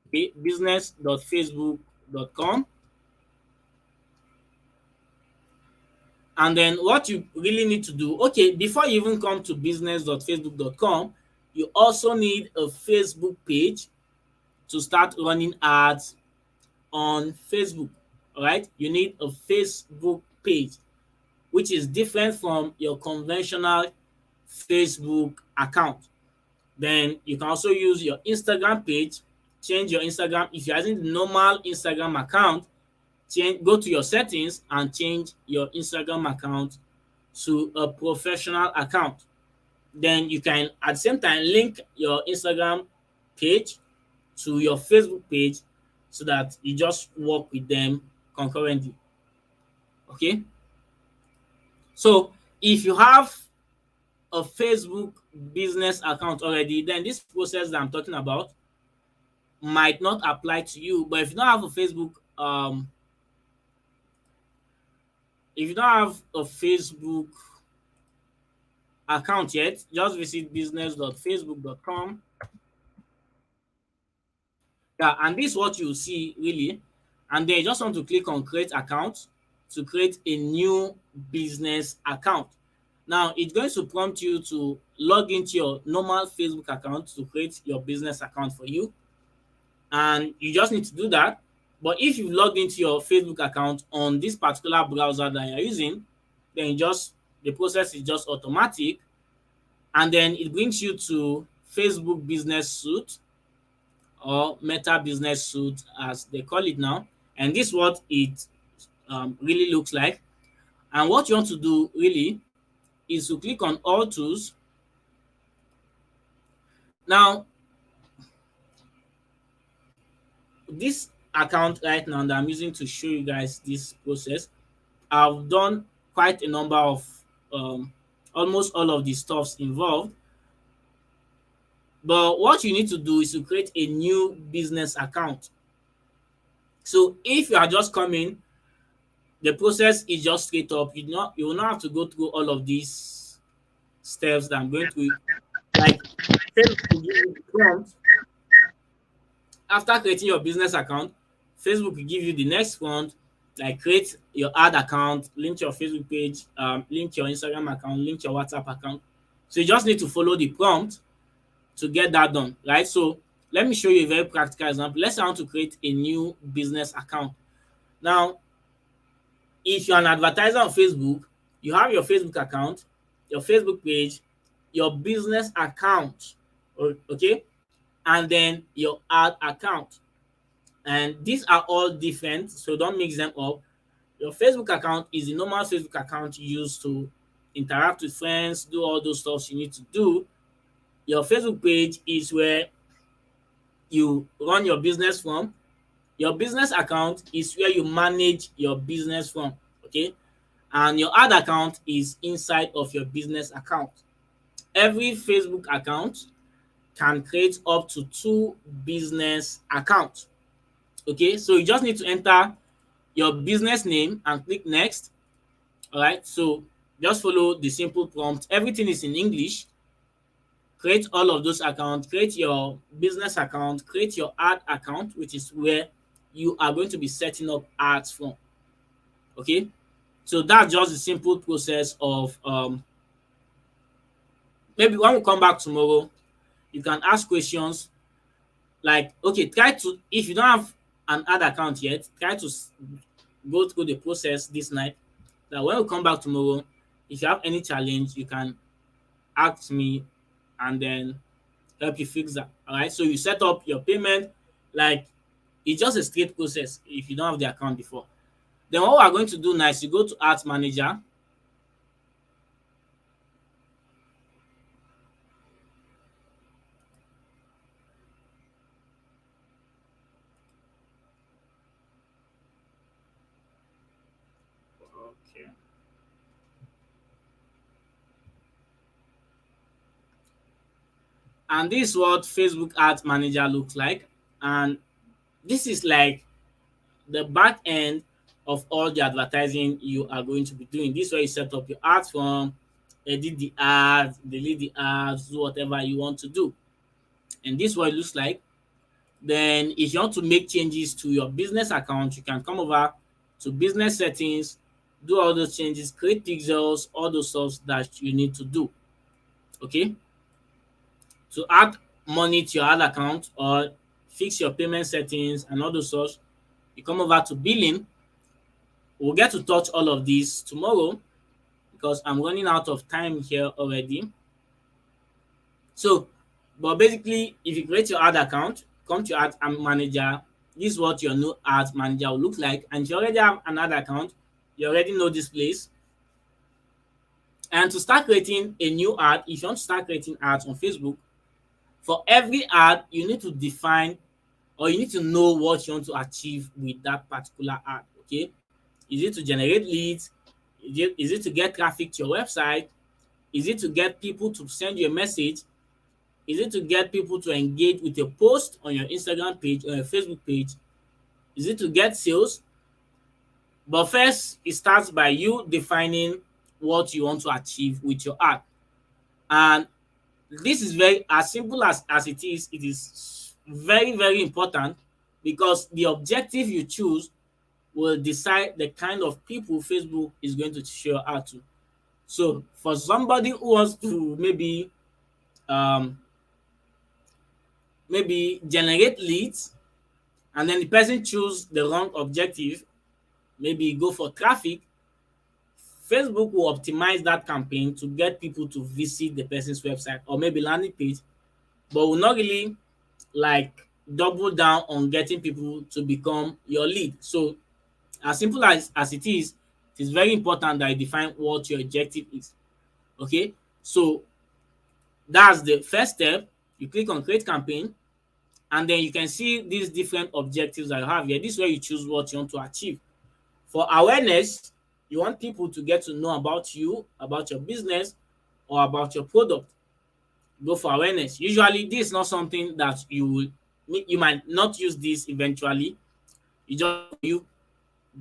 Okay, business.facebook.com. And then what you really need to do, okay, before you even come to business.facebook.com, you also need a Facebook page to start running ads on Facebook. All right, you need a Facebook page, which is different from your conventional Facebook account. Then you can also use your Instagram page, change your Instagram. If you're using the normal Instagram account, go to your settings and change your Instagram account to a professional account. Then you can at the same time link your Instagram page to your Facebook page so that you just work with them concurrently. Okay. So if you have a Facebook business account already, then this process that I'm talking about might not apply to you. But if you don't have a Facebook account yet, just visit business.facebook.com. Yeah, and this is what you see really. And then you just want to click on create account to create a new business account. Now it's going to prompt you to log into your normal Facebook account to create your business account for you. And you just need to do that. But if you log into your Facebook account on this particular browser that you're using, then the process is just automatic. And then it brings you to Facebook Business Suite or Meta Business Suite as they call it now. And this is what it really looks like. And what you want to do really is to click on all tools. Now, this account right now that I'm using to show you guys this process, I've done quite a number of almost all of the stuffs involved. But what you need to do is to create a new business account. So if you are just coming, the process is just straight up. You will not have to go through all of these steps that I'm going through. Like, Facebook will give you the prompt. After creating your business account, Facebook will give you the next prompt, like create your ad account, link your Facebook page, link your Instagram account, link your WhatsApp account. So you just need to follow the prompt to get that done, right? So let me show you a very practical example. Let's say I want to create a new business account. Now, if you're an advertiser on Facebook, you have your Facebook account, your Facebook page, your business account, okay, and then your ad account. And these are all different, so don't mix them up. Your Facebook account is the normal Facebook account you use to interact with friends, do all those stuff you need to do. Your Facebook page is where you run your business from. Your business account is where you manage your business from, okay? And your ad account is inside of your business account. Every Facebook account can create up to 2 business accounts, okay? So you just need to enter your business name and click next. All right, so just follow the simple prompt. Everything is in English. Create all of those accounts, create your business account, create your ad account, which is where you are going to be setting up ads from. Okay, so that's just the simple process of maybe when we come back tomorrow, you can ask questions like, okay, try to, if you don't have an ad account yet, try to go through the process this night. That when we come back tomorrow, if you have any challenge, you can ask me and then help you fix that. All right. So you set up your payment, like it's just a straight process if you don't have the account before. Then what we're going to do now is you go to Ads Manager. Okay. And this is what Facebook Ads Manager looks like. And this is like the back end of all the advertising you are going to be doing. This is where you set up your ads from, edit the ads, delete the ads, do whatever you want to do. And this is what it looks like. Then if you want to make changes to your business account, you can come over to business settings, do all those changes, create pixels, all those stuff that you need to do. Okay. To add money to your ad account or fix your payment settings and all those stuff, you come over to billing. We'll get to touch all of this tomorrow because I'm running out of time here already. So, but basically, if you create your ad account, come to your ad manager. This is what your new ad manager will look like. And if you already have an ad account, you already know this place. And to start creating a new ad, if you want to start creating ads on Facebook, for every ad, you need to define or you need to know what you want to achieve with that particular ad. Okay. Is it to generate leads? Is it to get traffic to your website? Is it to get people to send you a message? Is it to get people to engage with a post on your Instagram page or your Facebook page? Is it to get sales? But first, it starts by you defining what you want to achieve with your ad. And this is very as simple as it is very, very important because the objective you choose will decide the kind of people Facebook is going to show out to. So for somebody who wants to um maybe generate leads and then the person choose the wrong objective, maybe go for traffic, Facebook will optimize that campaign to get people to visit the person's website or maybe landing page, but will not really like double down on getting people to become your lead. So as simple as it is very important that you define what your objective is. Okay, so that's the first step. You click on create campaign, and then you can see these different objectives that you have here. This is where you choose what you want to achieve. For awareness, you want people to get to know about you, about your business, or about your product. Go for awareness. Usually, this is not something that you might not use this eventually. You just want you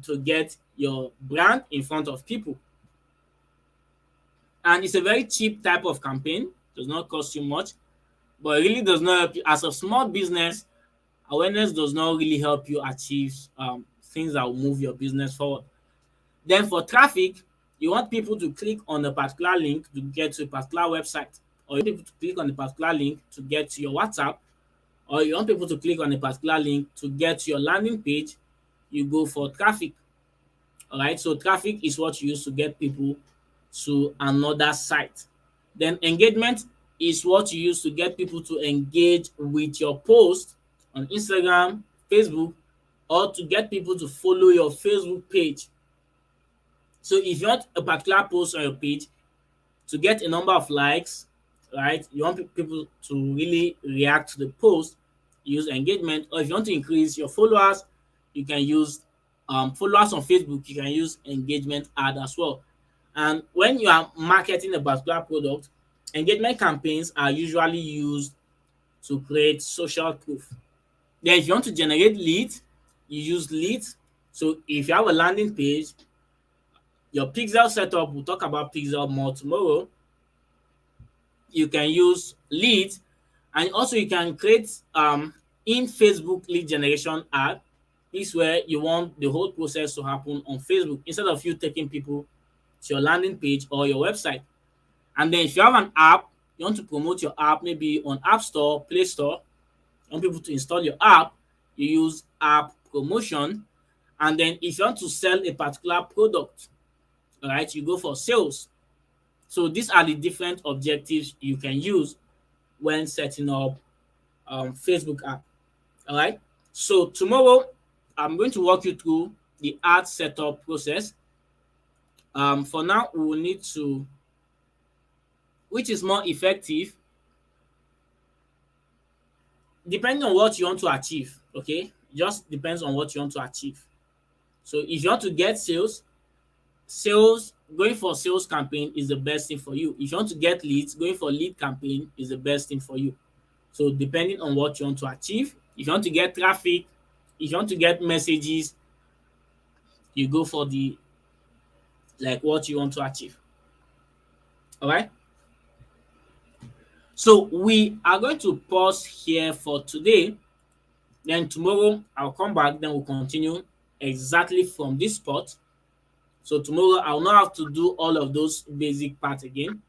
to get your brand in front of people. And it's a very cheap type of campaign, does not cost you much, but it really does not help you. As a small business, awareness does not really help you achieve things that will move your business forward. Then for traffic, you want people to click on a particular link to get to a particular website, or you want people to click on a particular link to get to your WhatsApp, or you want people to click on a particular link to get to your landing page. You go for traffic. All right, so traffic is what you use to get people to another site. Then engagement is what you use to get people to engage with your post on Instagram, Facebook, or to get people to follow your Facebook page. So if you want a particular post on your page to get a number of likes, right? You want people to really react to the post, use engagement, or if you want to increase your followers, you can use followers on Facebook, you can use engagement ad as well. And when you are marketing a particular product, engagement campaigns are usually used to create social proof. Then if you want to generate leads, you use leads. So if you have a landing page, your pixel setup, we'll talk about pixel more tomorrow. you can use leads, and also you can create in Facebook lead generation ad. This is where you want the whole process to happen on Facebook instead of you taking people to your landing page or your website. And then if you have an app, you want to promote your app maybe on App Store, Play Store, you want people to install your app, you use app promotion. And then if you want to sell a particular product, all right, you go for sales. So these are the different objectives you can use when setting up Facebook app. All right. So tomorrow I'm going to walk you through the ad setup process. For now, we will need to, which is more effective depending on what you want to achieve. Okay, just depends on what you want to achieve. So if you want to get sales, going for sales campaign is the best thing for you. If you want to get leads, going for lead campaign is the best thing for you. So depending on what you want to achieve, if you want to get traffic, if you want to get messages, you go for the like what you want to achieve. All right. So we are going to pause here for today. Then tomorrow I'll come back. Then we'll continue exactly from this spot. So tomorrow I'll not have to do all of those basic parts again.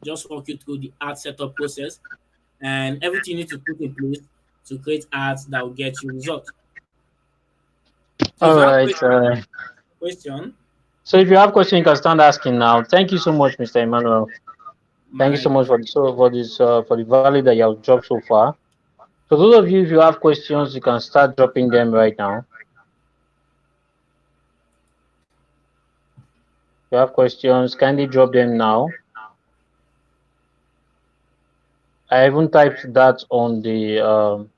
Just walk you through the ad setup process and everything you need to put in place to create ads that will get you results. So if All you have right. question, So if you have questions, you can start asking now. Thank you so much, Mr. Emmanuel. Thank you my so much for for the value that you have dropped so far. So those of you, if you have questions, you can start dropping them right now. If you have questions, kindly drop them now. I even typed that on the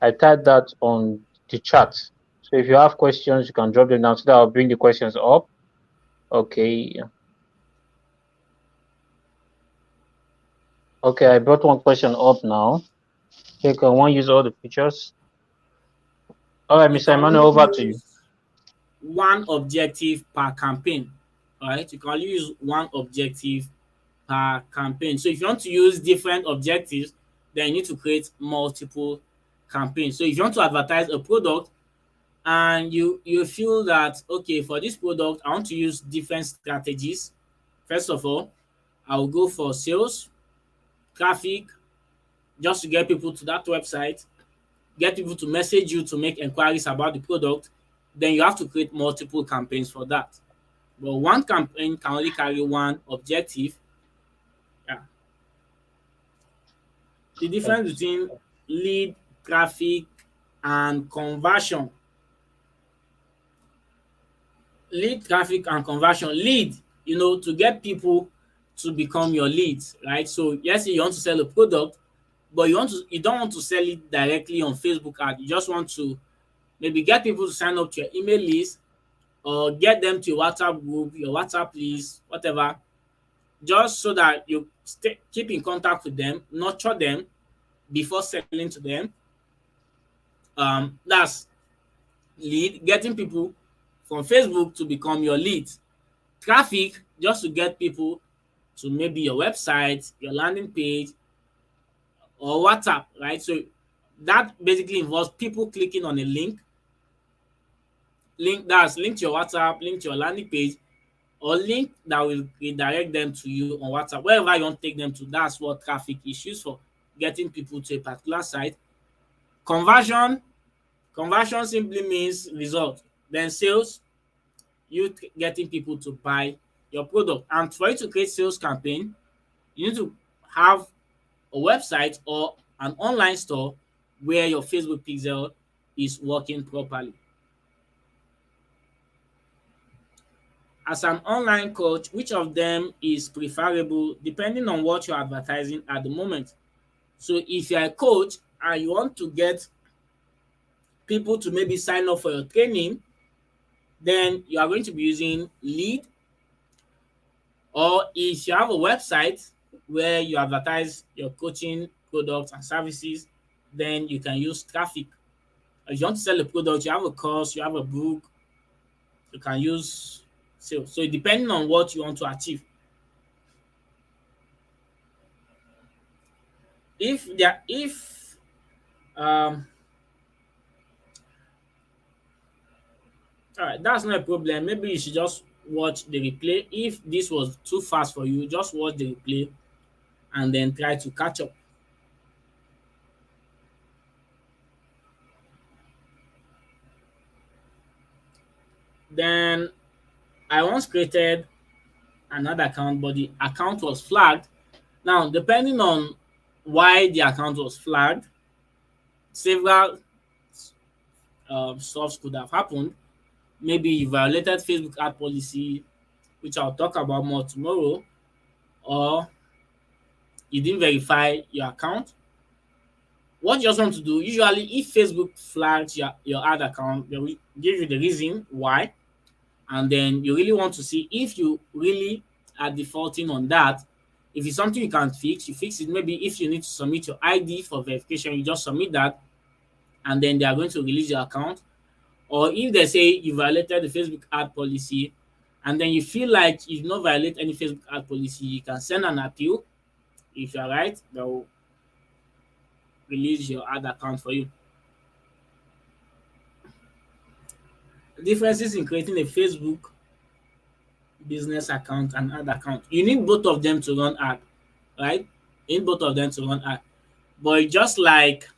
I typed that on the chat. So if you have questions, you can drop them down so that I'll bring the questions up. Okay. Okay, I brought one question up now. Okay, can one use all the features? All right, you Mr. can only Emmanuel, over to you. use one objective per campaign. All right, you can only use one objective per campaign. So if you want to use different objectives, then you need to create multiple campaigns. So if you want to advertise a product and you feel that okay, for this product I want to use different strategies. First of all, I will go for sales, traffic, just to get people to that website, get people to message you to make inquiries about the product. Then you have to create multiple campaigns for that. But one campaign can only carry one objective. Yeah. The difference between lead, traffic, and conversion. Lead, traffic, and conversion. Lead, to get people to become your leads, right? So yes, you want to sell a product, but you don't want to sell it directly on Facebook ad. You just want to maybe get people to sign up to your email list or get them to your WhatsApp group, your WhatsApp list, whatever, just so that you keep in contact with them, nurture them before selling to them. That's lead, getting people from Facebook to become your lead. Traffic, just to get people to maybe your website, your landing page, or WhatsApp, right? So that basically involves people clicking on a link to your WhatsApp, link to your landing page, or link that will redirect them to you on WhatsApp. Wherever you want to take them to, that's what traffic is used for, getting people to a particular site. Conversion simply means result. Then sales, you getting people to buy your product. And for you to create sales campaign, you need to have a website or an online store where your Facebook pixel is working properly. As an online coach, which of them is preferable depending on what you're advertising at the moment? So if you're a coach and you want to get people to maybe sign up for your training, then you are going to be using lead. Or if you have a website where you advertise your coaching products and services, then you can use traffic. If you want to sell a product, you have a course, you have a book, you can use sales. So depending on what you want to achieve. if um all right, that's not a problem. Maybe you should just watch the replay. If this was too fast for you, just watch the replay and then try to catch up. Then I once created another account, but the account was flagged. Now, depending on why the account was flagged, several stuff could have happened. Maybe you violated Facebook ad policy, which I'll talk about more tomorrow, or you didn't verify your account. What you just want to do, usually, if Facebook flags your ad account, they will give you the reason why, and then you really want to see if you really are defaulting on that. If it's something you can fix, you fix it. Maybe if you need to submit your ID for verification, you just submit that, and then they are going to release your account. Or if they say you violated the Facebook ad policy, and then you feel like you did not violate any Facebook ad policy, you can send an appeal. If you're right, they'll release your ad account for you. The differences in creating a Facebook business account and ad account. You need both of them to run ad, right? You need both of them to run ad. But just like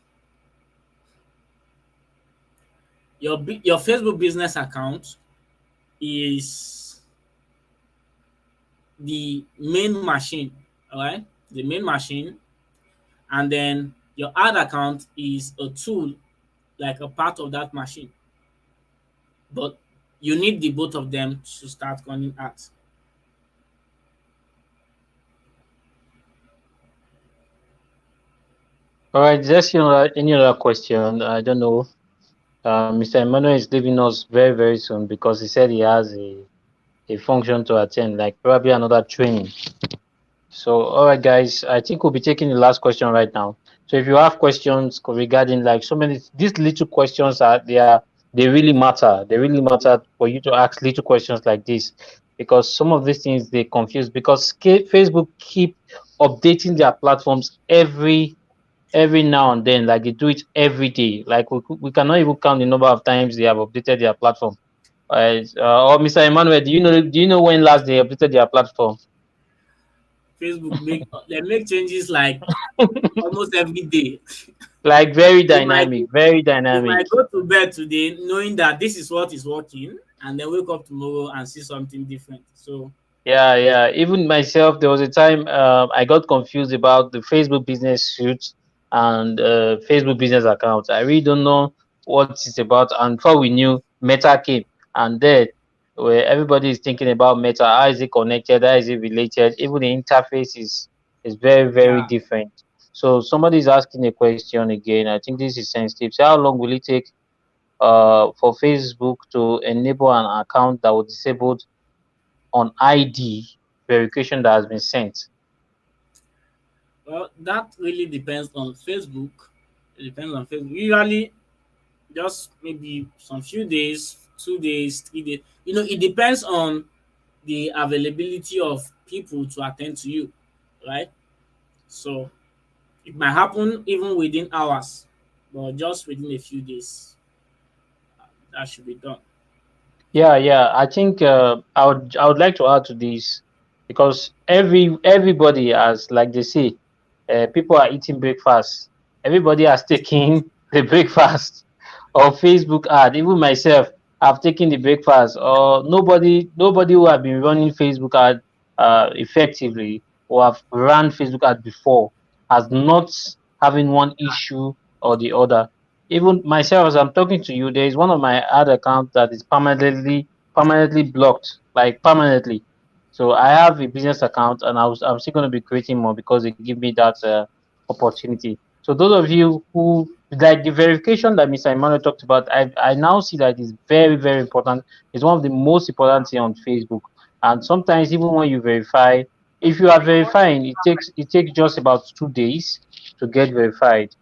your Facebook business account is the main machine, all right? The main machine, and then your ad account is a tool, like a part of that machine. But you need the both of them to start running ads. All right, just any other question? I don't know. Mr. Emmanuel is leaving us very, very soon because he said he has a function to attend, like probably another training. So, all right, guys, I think we'll be taking the last question right now. So, if you have questions regarding like so many, these little questions they really matter. They really matter for you to ask little questions like this because some of these things they confuse because Facebook keep updating their platforms every now and then, like they do it every day. Like we cannot even count the number of times they have updated their platform. Or Mr. Emmanuel, do you know when last they updated their platform? Facebook make changes like almost every day. Like very You might dynamic, very you dynamic. might go to bed today knowing that this is what is working, and then wake up tomorrow and see something different. So Yeah, yeah. Even myself, there was a time I got confused about the Facebook business suite and Facebook business accounts. I really don't know what it's about. And before we knew, Meta came, and then where everybody is thinking about Meta, how is it connected? How is it related? Even the interface is very, very yeah, different. So somebody is asking a question again. I think this is sensitive. So how long will it take for Facebook to enable an account that was disabled on ID verification that has been sent? well, that really depends on Facebook. It depends on Facebook. Usually, just maybe some few days, 2 days, 3 days. It depends on the availability of people to attend to you, right? So it might happen even within hours, but just within a few days, that should be done. Yeah, yeah. I think I would like to add to this because everybody has, like they say, people are eating breakfast. Everybody has taken the breakfast or Facebook ad. Even myself, I've taken the breakfast. Or nobody who have been running Facebook ad effectively or have run Facebook ad before has not having one issue or the other. Even myself, as I'm talking to you, there is one of my ad accounts that is permanently blocked, like permanently. So I have a business account, and I'm still going to be creating more because they give me that opportunity. So those of you who like the verification that Mr. Emmanuel talked about, I now see that it's very, very important. It's one of the most important thing on Facebook. And sometimes even when you verify, if you are verifying, it takes just about 2 days to get verified.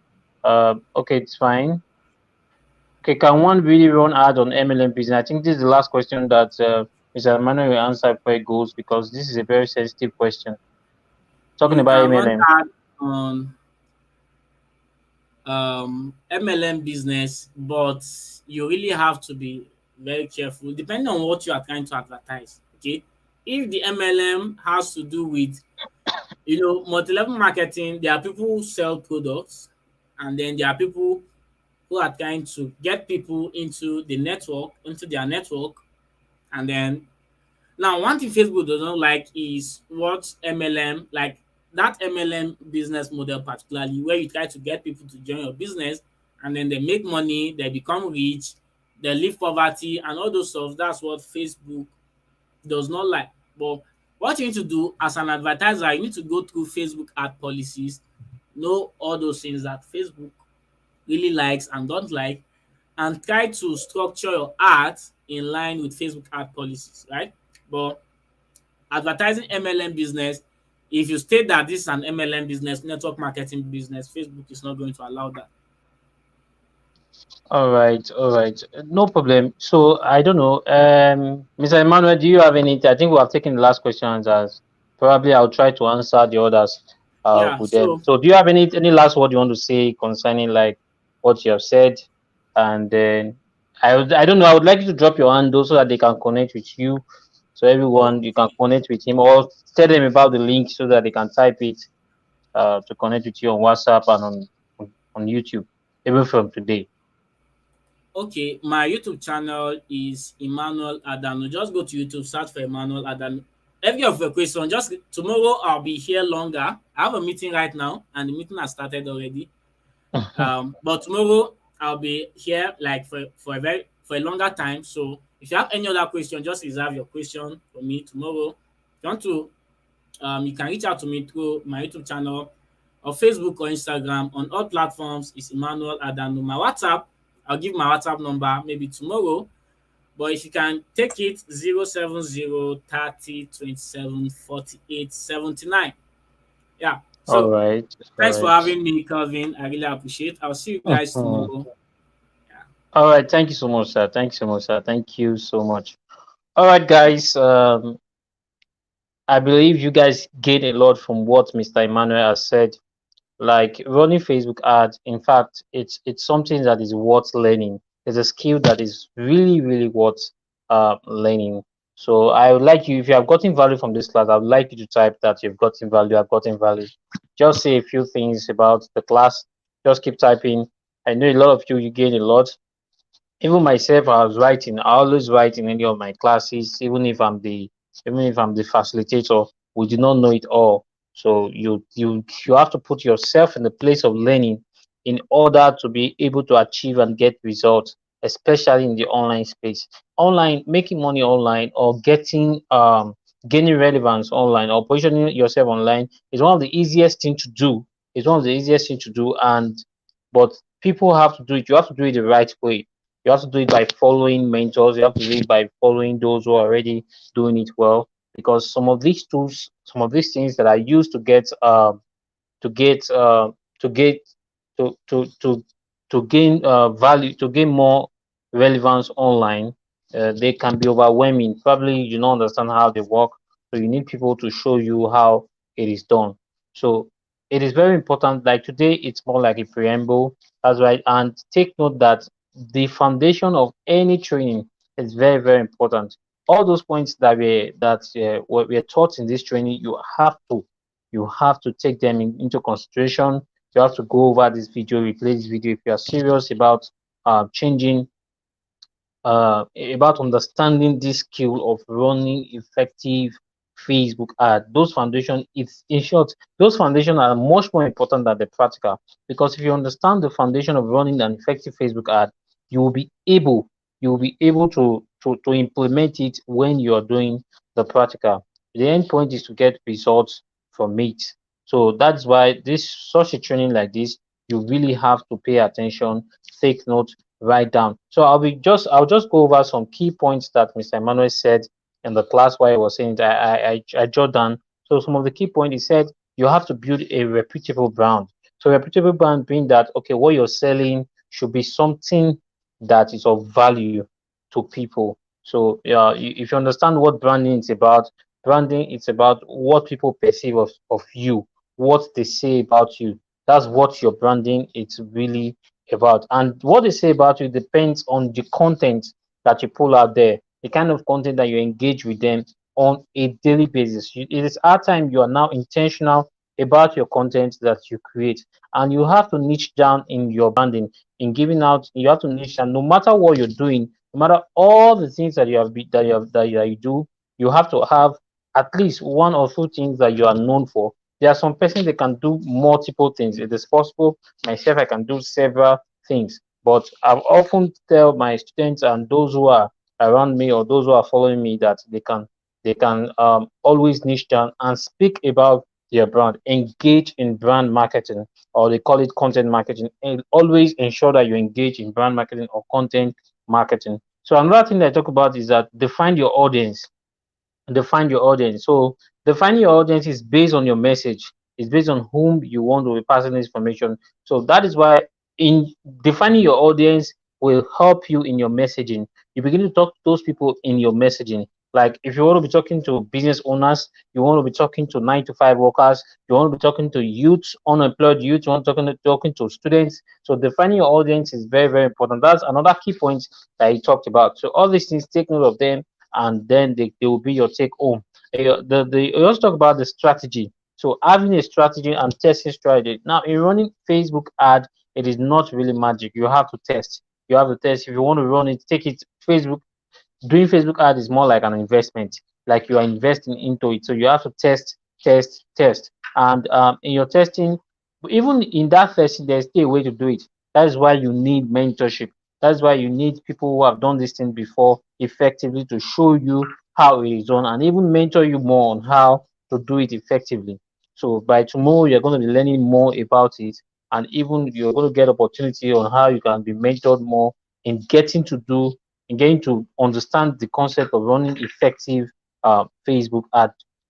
Okay, it's fine. Okay, can one really run ad on MLM business? I think this is the last question that Mr. Emmanuel will answer before it goes because this is a very sensitive question. Talking You about can run MLM. ad on MLM business, but you really have to be very careful depending on what you are trying to advertise. Okay, if the MLM has to do with, multi-level marketing, there are people who sell products, and then there are people who are trying to get people into the network, into their network, and then now, one thing Facebook does not like is what MLM, like that MLM business model, particularly where you try to get people to join your business and then they make money, they become rich, they leave poverty, and all those stuff. That's what Facebook does not like. But what you need to do as an advertiser, you need to go through Facebook ad policies, know all those things that Facebook really likes and don't like, and try to structure your ads in line with Facebook ad policies, right? But advertising MLM business, if you state that this is an MLM business, network marketing business, Facebook is not going to allow that. All right, all right, no problem. So I don't know, Mr. Emmanuel, do you have any? I think we have taken the last questions as probably I'll try to answer the others Yeah, with them. so So do you have any last word you want to say concerning like what you have said? And then I don't know, I would like you to drop your hand though so that they can connect with you. So oh, everyone you can connect with him or tell them about the link so that they can type it to connect with you on WhatsApp and on YouTube even from today. okay. My YouTube channel is Emmanuel Adano. Just go to YouTube, search for Emmanuel Adano. Every of your question, just tomorrow I'll be here longer. I have a meeting right now, and the meeting has started already. But tomorrow I'll be here like for a longer time. So if you have any other question, just reserve your question for me tomorrow. If you want to, you can reach out to me through my YouTube channel or Facebook or Instagram. On all platforms is Emmanuel Adano. My WhatsApp, I'll give my WhatsApp number maybe tomorrow. But if you can take it 070 30 27 48 79. Yeah. All So right, all thanks for right. having me, Calvin. I really appreciate. I'll see you guys Mhm. tomorrow. Yeah. All right, thank you so much, sir. Thank you so much, sir. Thank you so much. All right, guys. I believe you guys gained a lot from what Mr. Emmanuel has said. Like running Facebook ads, in fact, it's something that is worth learning. It's a skill that is really worth learning. So I would like you, if you have gotten value from this class, I would like you to type that you've gotten value. I've gotten value. Just say a few things about the class. Just keep typing. I know a lot of you gain a lot. Even myself, I was writing. I always write in any of my classes, even if I'm the facilitator. We do not know it all, so you have to put yourself in the place of learning in order to be able to achieve and get results, especially in the online space. Online, making money online or gaining relevance online or positioning yourself online is one of the easiest thing to do. It's one of the easiest thing to do, and but people have to do it. You have to do it the right way. You have to do it by following mentors. You have to do it by following those who are already doing it well. Because some of these tools, some of these things that are used to get to get to gain value, to gain more relevance online, they can be overwhelming. Probably you don't understand how they work, so you need people to show you how it is done. So it is very important. Like today, it's more like a preamble. That's right. And take note that the foundation of any training is very important. All those points that were taught in this training, you have to take them into consideration. You have to go over this video, replay this video if you are serious changing about understanding this skill of running effective Facebook ad. Those foundation, it's in short, those foundation are much more important than the practical. Because if you understand the foundation of running an effective Facebook ad, you will be able you will be able to implement it when you are doing the practical. The end point is to get results from it. So that's why this such a training like this, you really have to pay attention, take note, write down. So I'll just go over some key points that Mr. Emmanuel said in the class while I was saying that I jot down. So some of the key points he said, you have to build a reputable brand. So reputable brand being that okay, what you're selling should be something that is of value to people. So if you understand what branding is about, branding it's about what people perceive of you, what they say about you. That's what your branding is really about. And what they say about you depends on the content that you pull out there, the kind of content that you engage with them on a daily basis. It is our time you are now intentional about your content that you create. And you have to niche down in your branding, in giving out, you have to niche down no matter what you're doing, no matter all the things that you have that you do, you have to have at least one or two things that you are known for. There are some persons that can do multiple things. It is possible. Myself, I can do several things. But I often tell my students and those who are around me or those who are following me that they can always niche down and speak about their brand, engage in brand marketing, or they call it content marketing, and always ensure that you engage in brand marketing or content marketing. So another thing that I talk about is that define your audience. Define your audience. So defining your audience is based on your message. It's based on whom you want to be passing this information. So that is why in defining your audience will help you in your messaging. You begin to talk to those people in your messaging. Like if you want to be talking to business owners, you want to be talking to 9 to 5 workers, you want to be talking to youth, unemployed youth, you want to talking to students. So defining your audience is very, very important. That's another key point that he talked about. So all these things, take note of them, and then they will be your take home. You also talk about the strategy. So having a strategy and testing strategy. Now, in running Facebook ad, it is not really magic. You have to test. You have to test. If you want to run it, take it. Doing Facebook ad is more like an investment, like you are investing into it. So you have to test, test, test. And in your testing, even in that testing, there's still a way to do it. That is why you need mentorship. That's why you need people who have done this thing before effectively to show you how it is done and even mentor you more on how to do it effectively. So by tomorrow, you're going to be learning more about it, and even you're going to get opportunity on how you can be mentored more in getting to do in getting to understand the concept of running effective Facebook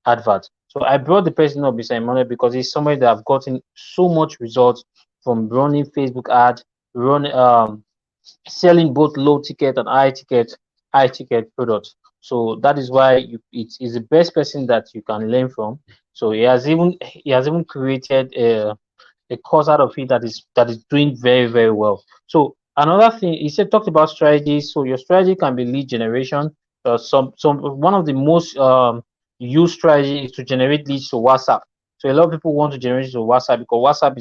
advert. So I brought the person up beside Emmanuel because he's somebody that I've gotten so much results from running Facebook ad, run selling both low ticket and high ticket products. So that is why it is the best person that you can learn from. So he has even created a course out of it that is doing very, very well. So another thing he said, talked about strategies. So your strategy can be lead generation. Some one of the most used strategy is to generate leads to WhatsApp. So a lot of people want to generate to WhatsApp because WhatsApp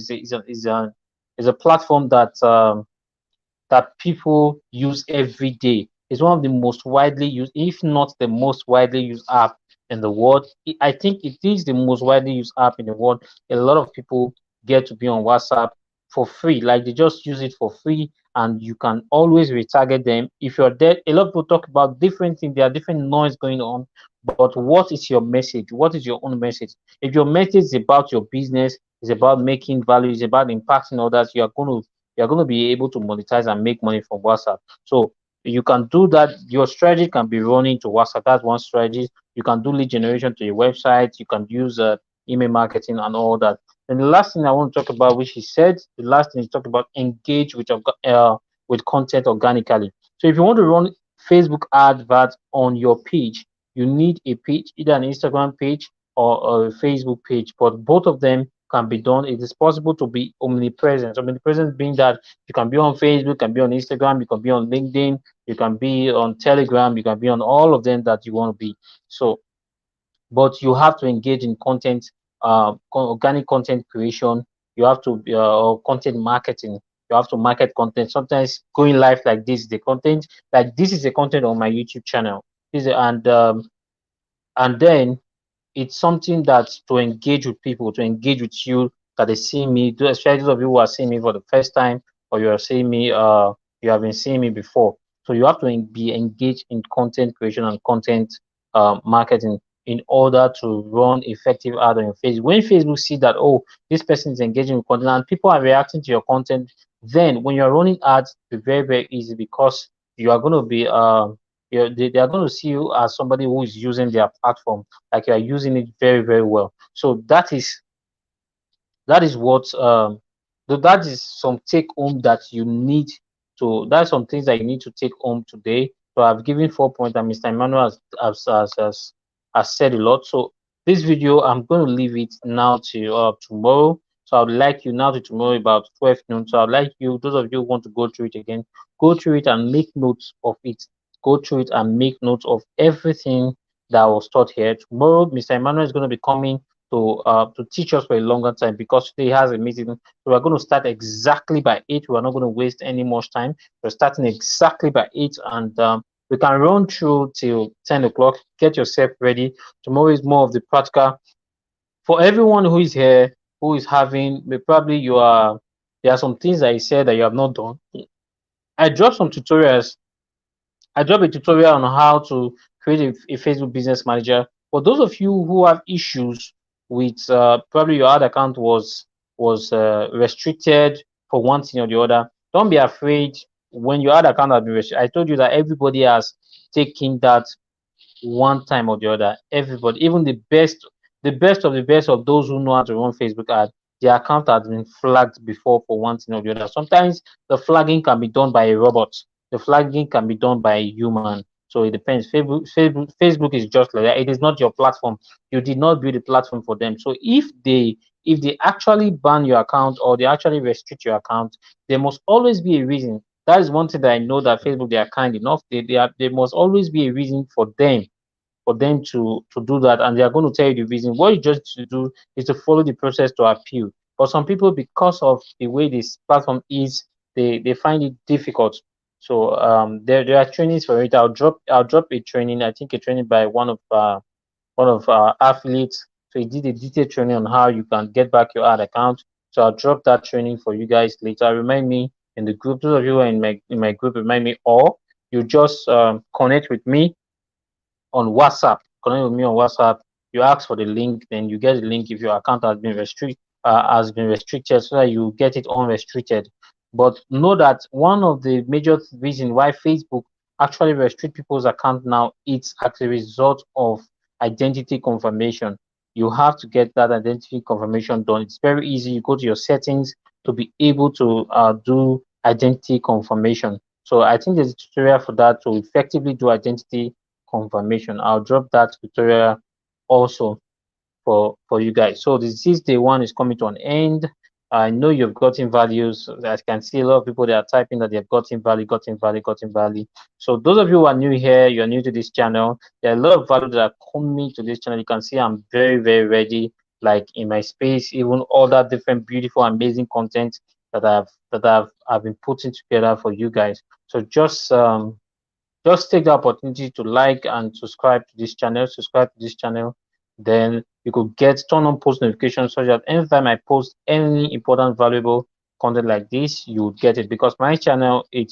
is a platform that people use every day. It's one of the most widely used, if not the most widely used app in the world. I think it is the most widely used app in the world. A lot of people get to be on WhatsApp for free. Like they just use it for free, and you can always retarget them. If you're there, a lot of people talk about different things. There are different noise going on, but what is your message? What is your own message? If your message is about your business, is about making value, is about impacting others, you're going to be able to monetize and make money from WhatsApp. So you can do that. Your strategy can be running to WhatsApp. That's one strategy. You can do lead generation to your website. You can use email marketing and all that. And the last thing I want to talk about, which he said, the last thing he talked about, engage with content organically. So if you want to run Facebook adverts on your page, you need a page, either an Instagram page or a Facebook page. But both of them can be done. It is possible to be omnipresent. Omnipresent being that you can be on Facebook, you can be on Instagram, you can be on LinkedIn, you can be on Telegram, you can be on all of them that you want to be. So but you have to engage in content, organic content creation. You have to or content marketing. You have to market content. Sometimes going live like this, the content like this is the content on my YouTube channel. And then it's something that's to engage with people, to engage with you, that they see me, especially those of you who are seeing me for the first time, or you are seeing me, you have been seeing me before. So you have to be engaged in content creation and content marketing in order to run effective ad on your Facebook. When Facebook see that, oh, this person is engaging with content and people are reacting to your content, then when you're running ads, it's very, very easy because you are going to be they are going to see you as somebody who is using their platform, like you are using it very, very well. So that is what that is some take home that you need to. That's some things that you need to take home today. So I've given 4 points, and Mr. Emmanuel has said a lot. So this video I'm going to leave it now to tomorrow. So I would like you now to tomorrow about 12 noon. So I would like you, those of you who want to go through it again, go through it and make notes of it. Go through it and make notes of everything that was taught here. Tomorrow, Mr. Emmanuel is going to be coming to teach us for a longer time because today he has a meeting. So we're going to start exactly by 8. We're not going to waste any much time. We're starting exactly by 8, and we can run through till 10 o'clock. Get yourself ready. Tomorrow is more of the practical. For everyone who is here, who is having, probably you are, there are some things that I said that you have not done. I dropped some tutorials. I dropped a tutorial on how to create a Facebook business manager. For those of you who have issues with probably your ad account was restricted for one thing or the other, don't be afraid when your ad account has been restricted. I told you that everybody has taken that one time or the other. Everybody, even the best of the best of those who know how to run Facebook ad, their account has been flagged before for one thing or the other. Sometimes the flagging can be done by a robot. The flagging can be done by a human. So it depends. Facebook is just like that. It is not your platform. You did not build a platform for them. So if they actually ban your account or they actually restrict your account, there must always be a reason. That is one thing that I know that Facebook, they are kind enough. There must always be a reason for them to do that, and they are going to tell you the reason. What you just to do is to follow the process to appeal. But some people, because of the way this platform is, they find it difficult. So there are trainings for it. I'll drop a training. I think a training by one of our affiliates. So he did a detailed training on how you can get back your ad account. So I'll drop that training for you guys later. Remind me in the group. Those of you who are in my group, remind me, or you just connect with me on WhatsApp. Connect with me on WhatsApp. You ask for the link, then you get the link if your account has been restricted, so that you get it unrestricted. But know that one of the major reasons why Facebook actually restrict people's account now, it's as a result of identity confirmation. You have to get that identity confirmation done. It's very easy. You go to your settings to be able to do identity confirmation. So I think there's a tutorial for that to effectively do identity confirmation. I'll drop that tutorial also for you guys. So the 6-day one is coming to an end. I know you've gotten values. I can see a lot of people that are typing that they've gotten value, gotten value, gotten value. So those of you who are new here, you're new to this channel, there are a lot of value that are coming to this channel. You can see I'm very, very ready, like in my space, even all that different beautiful, amazing content that I've been putting together for you guys. So just take the opportunity to like and subscribe to this channel. Then you could turn on post notifications so that anytime I post any important valuable content like this, you would get it. Because my channel, it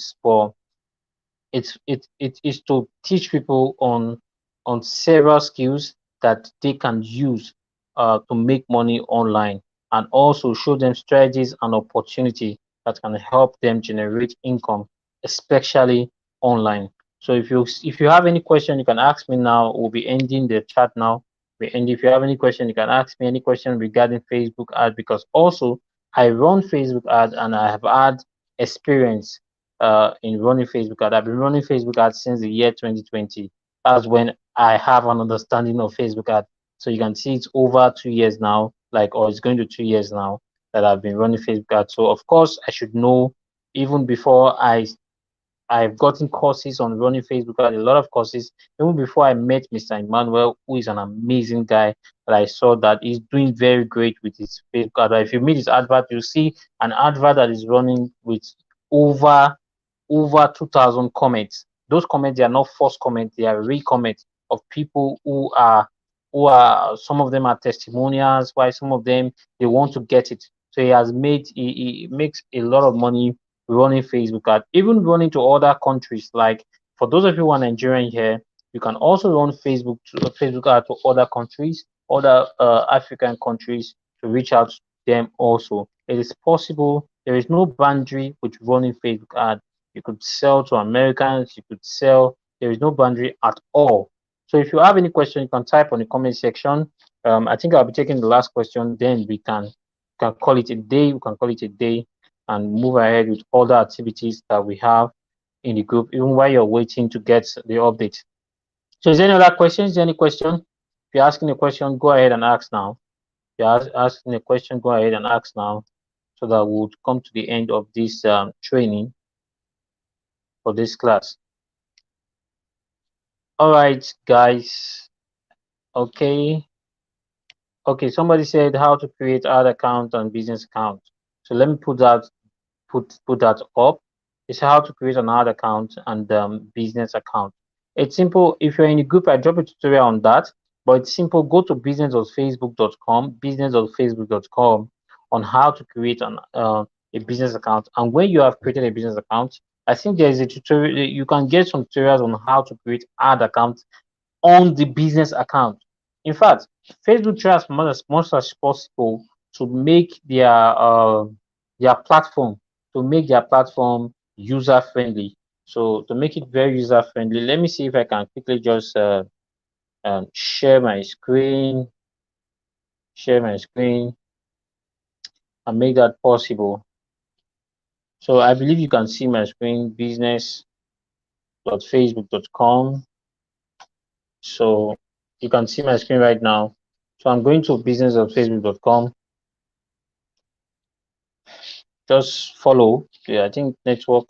is to teach people on several skills that they can use to make money online, and also show them strategies and opportunity that can help them generate income, especially online. So if you have any question, you can ask me now. We'll be ending the chat now. And if you have any question, you can ask me any question regarding Facebook ad, because also I run Facebook ad and I have had experience in running Facebook ad. I've been running Facebook ads since the year 2020. That's when I have an understanding of Facebook ad. So you can see it's over 2 years now, or it's going to 2 years now that I've been running Facebook ads. So of course I should know even before I've gotten courses on running Facebook ad, a lot of courses, even before I met Mr. Emmanuel, who is an amazing guy that I saw that he's doing very great with his Facebook ad. If you meet his advert, you'll see an advert that is running with over 2,000 comments. Those comments, they are not false comments, they are real comments of people who are some of them are testimonials, while some of them they want to get it. So he makes a lot of money running Facebook ad, even running to other countries. Like for those of you who are Nigerian here, you can also run Facebook ad to other countries, other African countries, to reach out to them also. It is possible. There is no boundary with running Facebook ad. You could sell to Americans, you could sell, there is no boundary at all. So if you have any question, you can type on the comment section. I think I'll be taking the last question, then we can call it a day. We can call it a day and move ahead with other activities that we have in the group, even while you're waiting to get the update. So is there any other questions? Is there any question? If you're asking a question, go ahead and ask now. you're asking a question, go ahead and ask now, so that we'll come to the end of this training for this class. All right, guys. Okay. Okay. Somebody said how to create ad account and business account. So let me put that up. It's how to create an ad account and business account. It's simple. If you're in a group, I drop a tutorial on that. But it's simple. Go to business.facebook.com, business.facebook.com, on how to create a business account. And when you have created a business account, I think there is a tutorial. You can get some tutorials on how to create ad accounts on the business account. In fact, Facebook tries much as possible to make their platform user friendly. So to make it very user friendly, let me see if I can quickly just share my screen and make that possible. So I believe you can see my screen, business.facebook.com. So you can see my screen right now. So I'm going to business.facebook.com. Just follow. Yeah, I think network.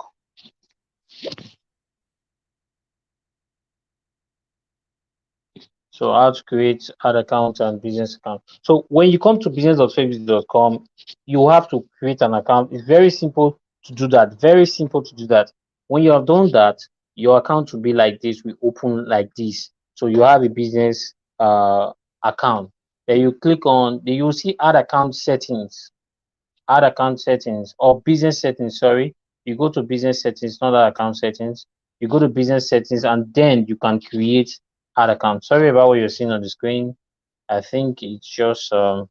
So how to create ad account and business account. So when you come to business.facebook.com, you have to create an account. It's very simple to do that. Very simple to do that. When you have done that, your account will be like this. We open like this. So you have a business account. Then you click on. Then you see add account settings. Add account settings or business settings. Sorry, you go to business settings, not add account settings. You go to business settings and then you can create ad account. Sorry about what you're seeing on the screen. I think it's just but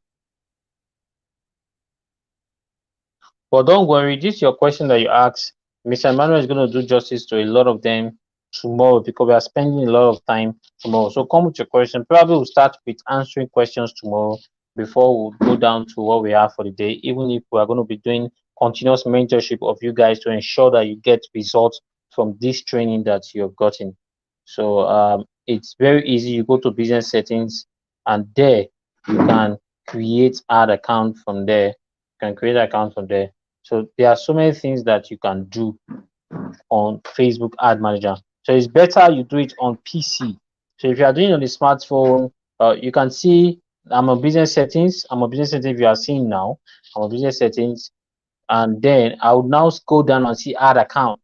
don't worry, this is your question that you asked. Mr. Emmanuel is going to do justice to a lot of them tomorrow because we are spending a lot of time tomorrow. So come with your question. Probably we'll start with answering questions tomorrow before we go down to what we have for the day, even if we are going to be doing continuous mentorship of you guys to ensure that you get results from this training that you have gotten. So it's very easy. You go to business settings and there you can create ad account from there. You can create an account from there. So there are so many things that you can do on Facebook Ad Manager. So it's better you do it on PC. So if you are doing it on the smartphone, you can see I'm on business settings. I'm on business settings. If you are seeing now, I'm on business settings, and then I would now scroll down and see Add Account.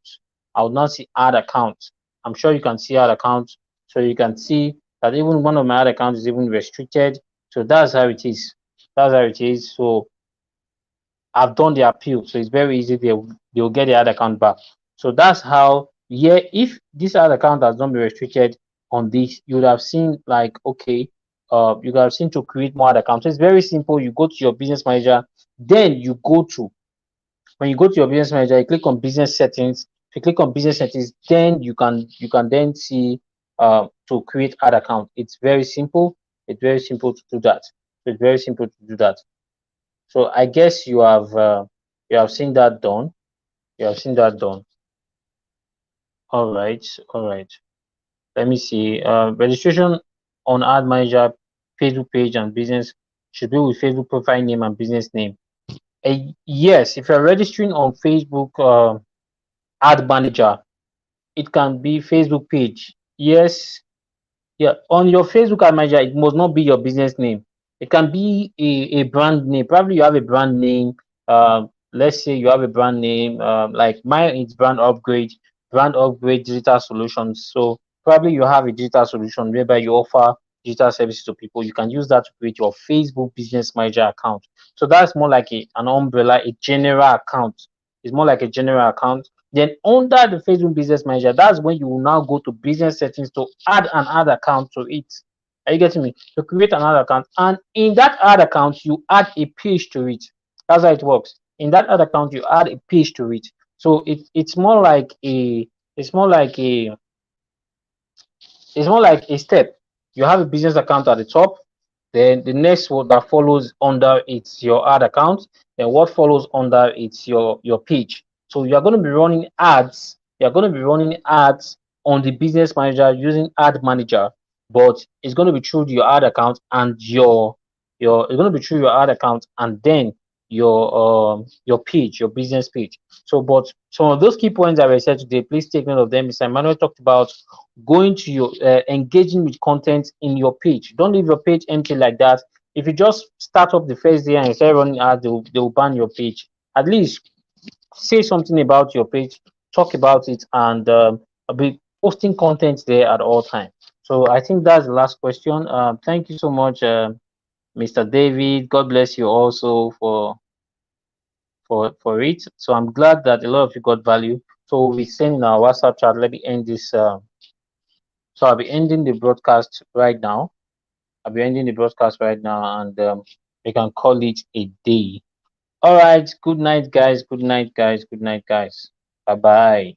I would now see Add Account. I'm sure you can see Add Account. So you can see that even one of my ad accounts is even restricted. So that's how it is. That's how it is. So I've done the appeal, so it's very easy. They'll get the ad account back. So that's how. Yeah, if this ad account has not been restricted on this, you would have seen like okay, you would have seen to create more ad accounts. So it's very simple. You go to your business manager, then you go to when you go to your business manager, you click on business settings. If you click on business settings, then you can then see to create ad account. It's very simple. It's very simple to do that. It's very simple to do that. So I guess you have seen that done. You have seen that done. All right, all right. Let me see. Registration on Ad Manager Facebook page and business should be with Facebook profile name and business name. Yes, if you're registering on Facebook Ad Manager, it can be Facebook page. Yes, yeah, on your Facebook ad manager, it must not be your business name. It can be a brand name. Probably you have a brand name. Let's say you have a brand name. Like mine is brand upgrade digital solutions. So probably you have a digital solution whereby you offer digital services to people. You can use that to create your Facebook business manager account. So that's more like an umbrella, a general account. It's more like a general account. Then under the Facebook Business Manager, that's when you will now go to business settings to add an ad account to it. Are you getting me? To create another account, and in that ad account, you add a page to it. That's how it works. In that ad account, you add a page to it. So it's more like a it's more like a it's more like a step. You have a business account at the top. Then the next one that follows under it's your ad account. Then what follows under it's your page. So you are going to be running ads. You are going to be running ads on the business manager using ad manager, but it's going to be through your ad account and it's going to be through your ad account, and then your page, your business page. So, but some of those key points that were said today, please take note of them. Mr. Emmanuel talked about going to your engaging with content in your page. Don't leave your page empty like that. If you just start up the first day and you start running ads, they will ban your page. At least say something about your page, talk about it, and be posting content there at all time. So I think that's the last question. Thank you so much, Mr. David. God bless you also for it. So I'm glad that a lot of you got value. So we'll be sending our WhatsApp chat. Let me end this. So I'll be ending the broadcast right now. I'll be ending the broadcast right now, and we can call it a day. All right. Good night, guys. Good night, guys. Good night, guys. Bye bye.